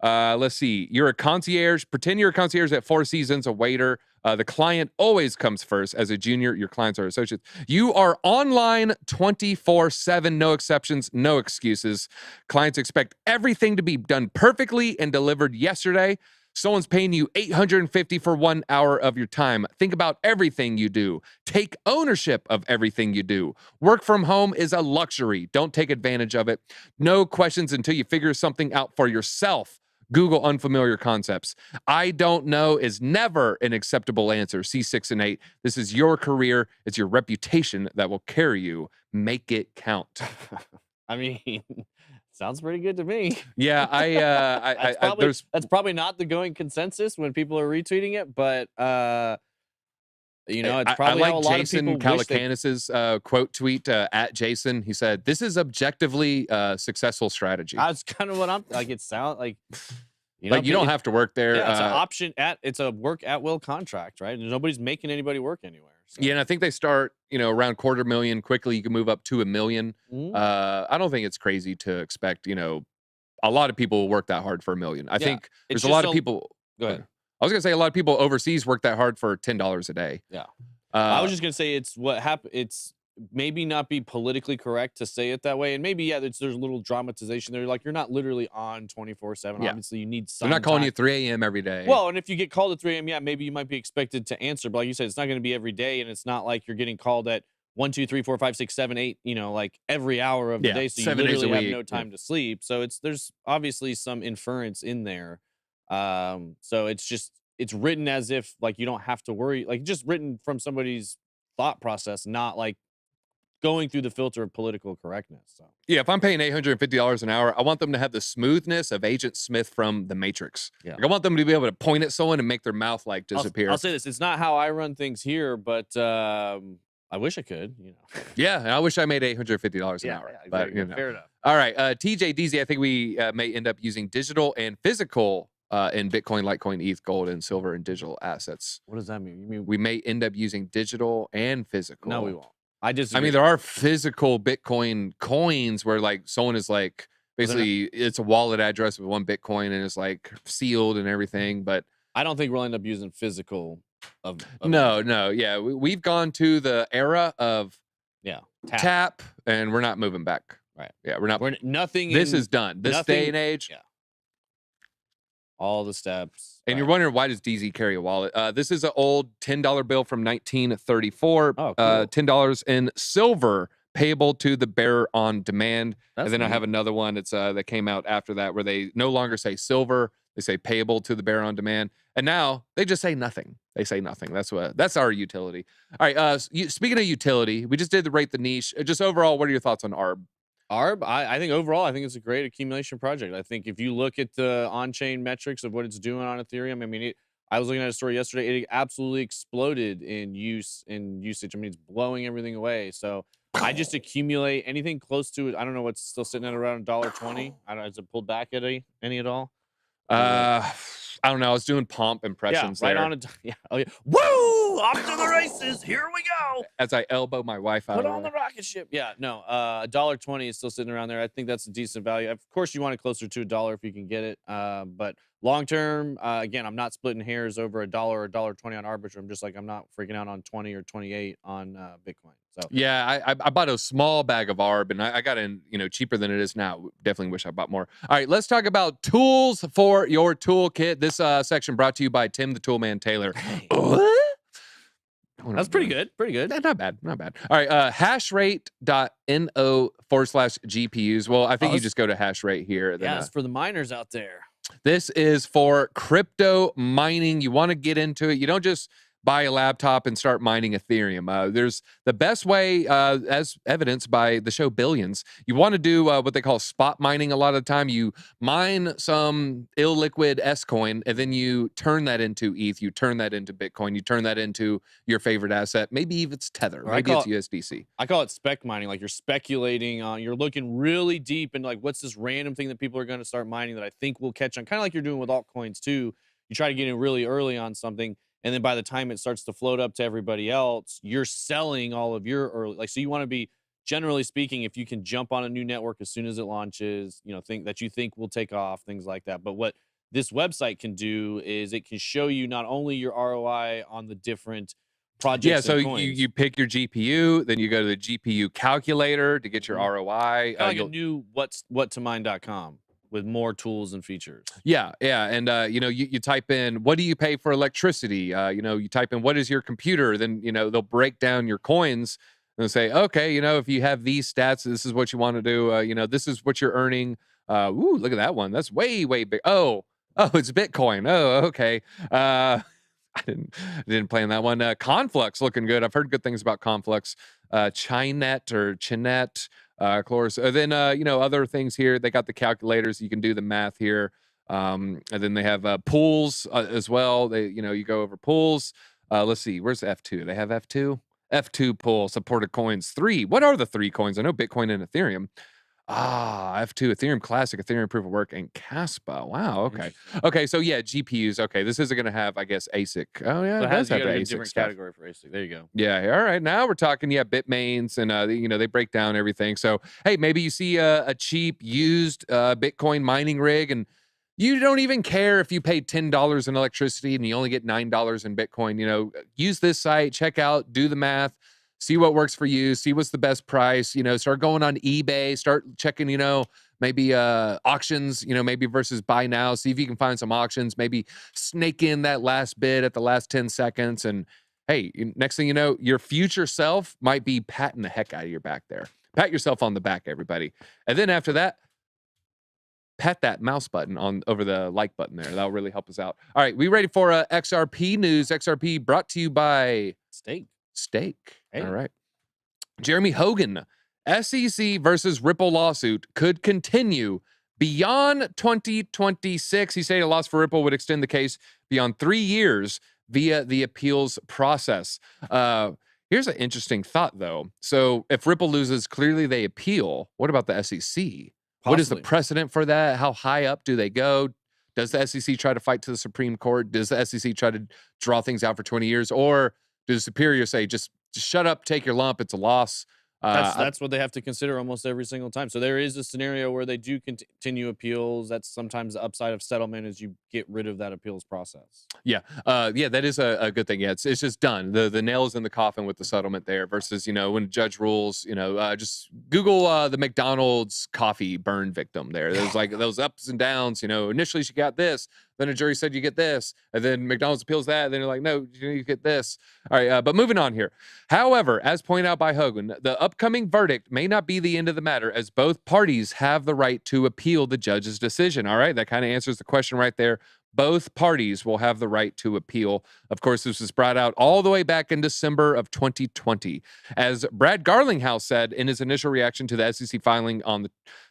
Let's see. You're a concierge. Pretend you're a concierge at Four Seasons, a waiter. The client always comes first. As a junior, your clients are associates. You are online 24/7, no exceptions, no excuses. Clients expect everything to be done perfectly and delivered yesterday. Someone's paying you $850 for 1 hour of your time. Think about everything you do. Take ownership of everything you do. Work from home is a luxury. Don't take advantage of it. No questions until you figure something out for yourself. Google unfamiliar concepts. I don't know is never an acceptable answer. See 6 and 8. This is your career. It's your reputation that will carry you. Make it count. I mean, sounds pretty good to me. Yeah, that's probably not the going consensus when people are retweeting it, but it's probably I how a like lot Jason of people Calacanis's quote tweet at Jason. He said, "This is objectively a successful strategy." That's kind of what I'm like. It sounds like you don't have to work there. Yeah, it's an option it's a work at will contract, right? And nobody's making anybody work anywhere. So. Yeah, and I think they start around $250,000. Quickly, you can move up to $1 million. I don't think it's crazy to expect a lot of people will work that hard for $1 million. I think there's a lot of people. Go ahead. I was gonna say a lot of people overseas work that hard for $10 a day. Yeah, I was just gonna say it's what happened. It's maybe not be politically correct to say it that way, and maybe there's a little dramatization there. Like you're not literally on 24/7. Yeah. Obviously, you need some. They're not calling you at 3 a.m. every day. Well, and if you get called at 3 a.m., maybe you might be expected to answer. But like you said, it's not going to be every day, and it's not like you're getting called at 1, 2, 3, 4, 5, 6, 7, 8. Like every hour of the day, so you literally have no time to sleep. So there's obviously some inference in there. So it's written as if like you don't have to worry, like just written from somebody's thought process, not like going through the filter of political correctness. So yeah, if I'm paying $850 an hour, I want them to have the smoothness of Agent Smith from The Matrix. Yeah, like, I want them to be able to point at someone and make their mouth like disappear. I'll say this: it's not how I run things here, but I wish I could. Yeah, and I wish I made $850 an hour. Yeah, but exactly. Fair enough. All right, TJ DZ, I think we may end up using digital and physical in Bitcoin, Litecoin, ETH, gold, and silver and digital assets. What does that mean? You mean we may end up using digital and physical? No, we won't. I mean, there are physical Bitcoin coins where like someone is like basically it's a wallet address with 1 Bitcoin and it's like sealed and everything. But I don't think we'll end up using physical. No, yeah, we've gone to the era of tap, and we're not moving back. Right? Yeah, we're not. Nothing. This is done. This day and age. Yeah. All the steps. And you're wondering, why does DZ carry a wallet? This is an old $10 bill from 1934. Oh, cool. $10 in silver, payable to the bearer on demand. And then I have another one that came out after that, where they no longer say silver, they say payable to the bearer on demand. And now they just say nothing. They say nothing. That's our utility. All right. Speaking of utility, we just did the rate the niche. Just overall, what are your thoughts on ARB? ARB, I think overall, I think it's a great accumulation project. I think if you look at the on-chain metrics of what it's doing on Ethereum, I mean, I was looking at a story yesterday. It absolutely exploded in usage. I mean, it's blowing everything away. So I just accumulate anything close to it. I don't know what's still sitting at around $1.20. I don't know. Has it pulled back at any at all? I don't know. I was doing pomp impressions right there on it. Yeah. Oh yeah. Woo! Off to the races. Here we go. as I elbow my wife out. Put of on the the rocket ship. Yeah. No. $1.20 is still sitting around there. I think that's a decent value. Of course, you want it closer to $1 if you can get it. But long term, again, I'm not splitting hairs over $1 or $1.20 on Arbiter. I'm just like I'm not freaking out on 20 or 28 on Bitcoin. So Yeah, I bought a small bag of ARB and I got in, cheaper than it is now. Definitely wish I bought more. All right, let's talk about tools for your toolkit. This section brought to you by Tim the Toolman Taylor. That's pretty good. Pretty good. Not bad. Not bad. All right, hashrate.no/GPUs. Well, I think you just go to hashrate here. Then, it's for the miners out there. This is for crypto mining. You want to get into it. You don't just buy a laptop and start mining Ethereum. There's the best way, as evidenced by the show Billions. You want to do what they call spot mining a lot of the time. You mine some illiquid S coin, and then you turn that into ETH. You turn that into Bitcoin. You turn that into your favorite asset. Maybe even it's Tether. Maybe it's USDC. I call it spec mining. Like you're speculating on, you're looking really deep into like, what's this random thing that people are going to start mining that I think will catch on? Kind of like you're doing with altcoins too. You try to get in really early on something. And then by the time it starts to float up to everybody else, you're selling all of your early, so you want to be, generally speaking, if you can jump on a new network as soon as it launches, think that you think will take off, things like that. But what this website can do is it can show you not only your ROI on the different projects. Yeah, so you pick your GPU, then you go to the GPU calculator to get your ROI. Like a new whattomine.com. With more tools and features. Yeah. And, you type in, what do you pay for electricity? You type in, what is your computer? Then, they'll break down your coins and say, okay, if you have these stats, this is what you want to do. This is what you're earning. Ooh, look at that one. That's way, way big. Oh, it's Bitcoin. Oh, okay. I didn't plan that one. Conflux looking good. I've heard good things about Conflux. Chinet or Chinet. Chlorus. Then other things here. They got the calculators. You can do the math here. And then they have pools as well. They you go over pools. Let's see. Where's F2? They have F2. F2 pool supported coins 3. What are the 3 coins? I know Bitcoin and Ethereum. F2, Ethereum Classic, Ethereum Proof of Work, and Caspa. Wow. Okay. Okay. So yeah, GPUs. Okay. This isn't going to have, I guess, ASIC. Oh yeah, it does have the ASIC different stuff. Category for ASIC. There you go. Yeah. All right. Now we're talking. Yeah, Bitmains, and they break down everything. So hey, maybe you see a cheap used Bitcoin mining rig, and you don't even care if you paid $10 in electricity and you only get $9 in Bitcoin. Use this site. Check out. Do the math. See what works for you. See what's the best price. Start going on eBay. Start checking, maybe auctions, maybe versus buy now. See if you can find some auctions. Maybe snake in that last bid at the last 10 seconds. And hey, next thing you know, your future self might be patting the heck out of your back there. Pat yourself on the back, everybody. And then after that, pat that mouse button over the like button there. That'll really help us out. All right, we ready for XRP news? XRP brought to you by Stake. Hey. All right. Jeremy Hogan, SEC versus Ripple lawsuit could continue beyond 2026. He said a loss for Ripple would extend the case beyond 3 years via the appeals process. Here's an interesting thought, though. So if Ripple loses, clearly they appeal. What about the SEC? Possibly. What is the precedent for that? How high up do they go? Does the SEC try to fight to the Supreme Court? Does the SEC try to draw things out for 20 years? Or does the superior say, just shut up, take your lump, it's a loss? That's what they have to consider almost every single time. So there is a scenario where they do continue appeals. That's sometimes the upside of settlement is you get rid of that appeals process. Yeah. That is a good thing. Yeah, it's just done. The nail is in the coffin with the settlement there versus, when a judge rules, just Google the McDonald's coffee burn victim there. There's like those ups and downs, initially she got this, then a jury said you get this, and then McDonald's appeals that, and then they're like, no, you get this. All right, but moving on here. However, as pointed out by Hogan, the upcoming verdict may not be the end of the matter, as both parties have the right to appeal the judge's decision. All right, that kind of answers the question right there. Both parties will have the right to appeal. Of course, this was brought out all the way back in December of 2020. As Brad Garlinghouse said in his initial reaction to the SEC filing on the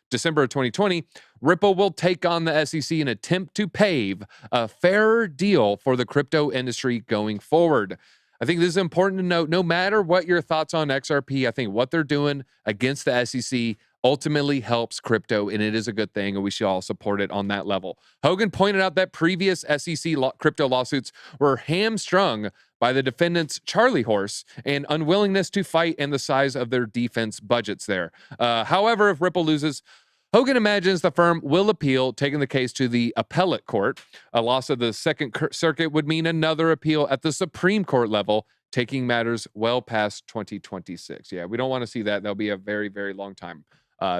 December of 2020, Ripple will take on the SEC in an attempt to pave a fairer deal for the crypto industry going forward. I think this is important to note. No matter what your thoughts on XRP, I think what they're doing against the SEC ultimately helps crypto, and it is a good thing, and we should all support it on that level. Hogan pointed out that previous SEC crypto lawsuits were hamstrung by the defendants' Charlie horse and unwillingness to fight and the size of their defense budgets there. However, if Ripple loses, Hogan imagines the firm will appeal, taking the case to the appellate court. A loss of the Second Circuit would mean another appeal at the Supreme Court level, taking matters well past 2026. Yeah, we don't want to see that. That'll be a very, very long time.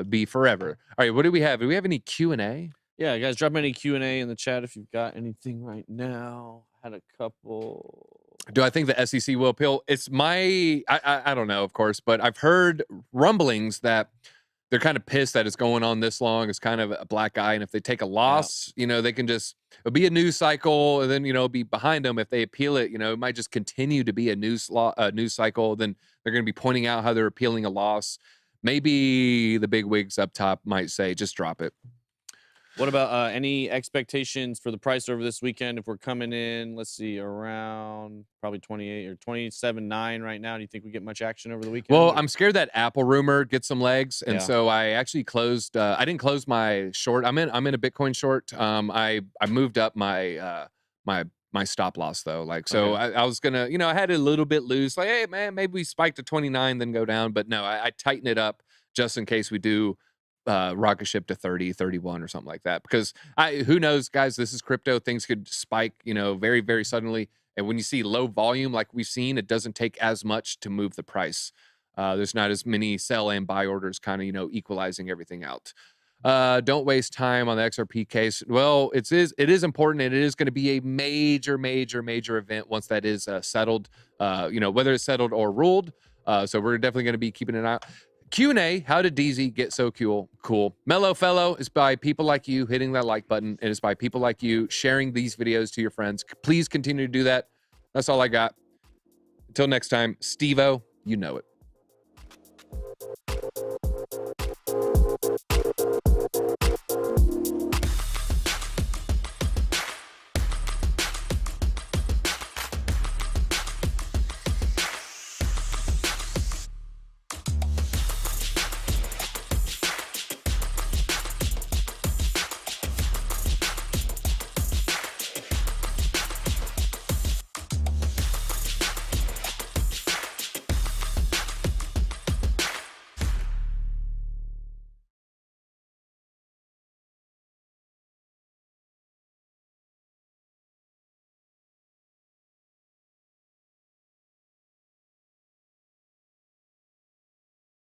Be forever. All right, what do we have? Do we have any Q&A? Yeah, guys, drop any Q&A in the chat if you've got anything right now. Had a couple. Do I think the SEC will appeal? It's I don't know, of course, but I've heard rumblings that they're kind of pissed that it's going on this long. It's kind of a black eye. And if they take a loss, you know, they can just, it'll be a news cycle and then, you know, be behind them. If they appeal it, you know, it might just continue to be a news cycle. Then they're going to be pointing out how they're appealing a loss. Maybe the big wigs up top might say, just drop it. What about any expectations for the price over this weekend? If we're coming in, let's see, around probably 28 or 27.9 right now. Do you think we get much action over the weekend? Well, I'm scared that Apple rumor gets some legs, and so I actually closed. I didn't close my short. I'm in a Bitcoin short. I moved up my my stop loss though. Like so, I was gonna, you know, I had it a little bit loose. Like, hey man, maybe we spike to 29, then go down. But no, I tighten it up just in case we do. Rocket ship to 30, 31 or something like that. Because who knows, guys, this is crypto. Things could spike, you know, very, very suddenly. And when you see low volume like we've seen, it doesn't take as much to move the price. There's not as many sell and buy orders kind of, you know, equalizing everything out. Don't waste time on the XRP case. Well, it is important, and it is going to be a major, major, major event once that is settled, you know, whether it's settled or ruled. So we're definitely going to be keeping an eye out. Q&A, how did DZ get so cool? Mellow Fellow is by people like you hitting that like button. It is by people like you sharing these videos to your friends. Please continue to do that. That's all I got. Until next time, Steve-O, you know it.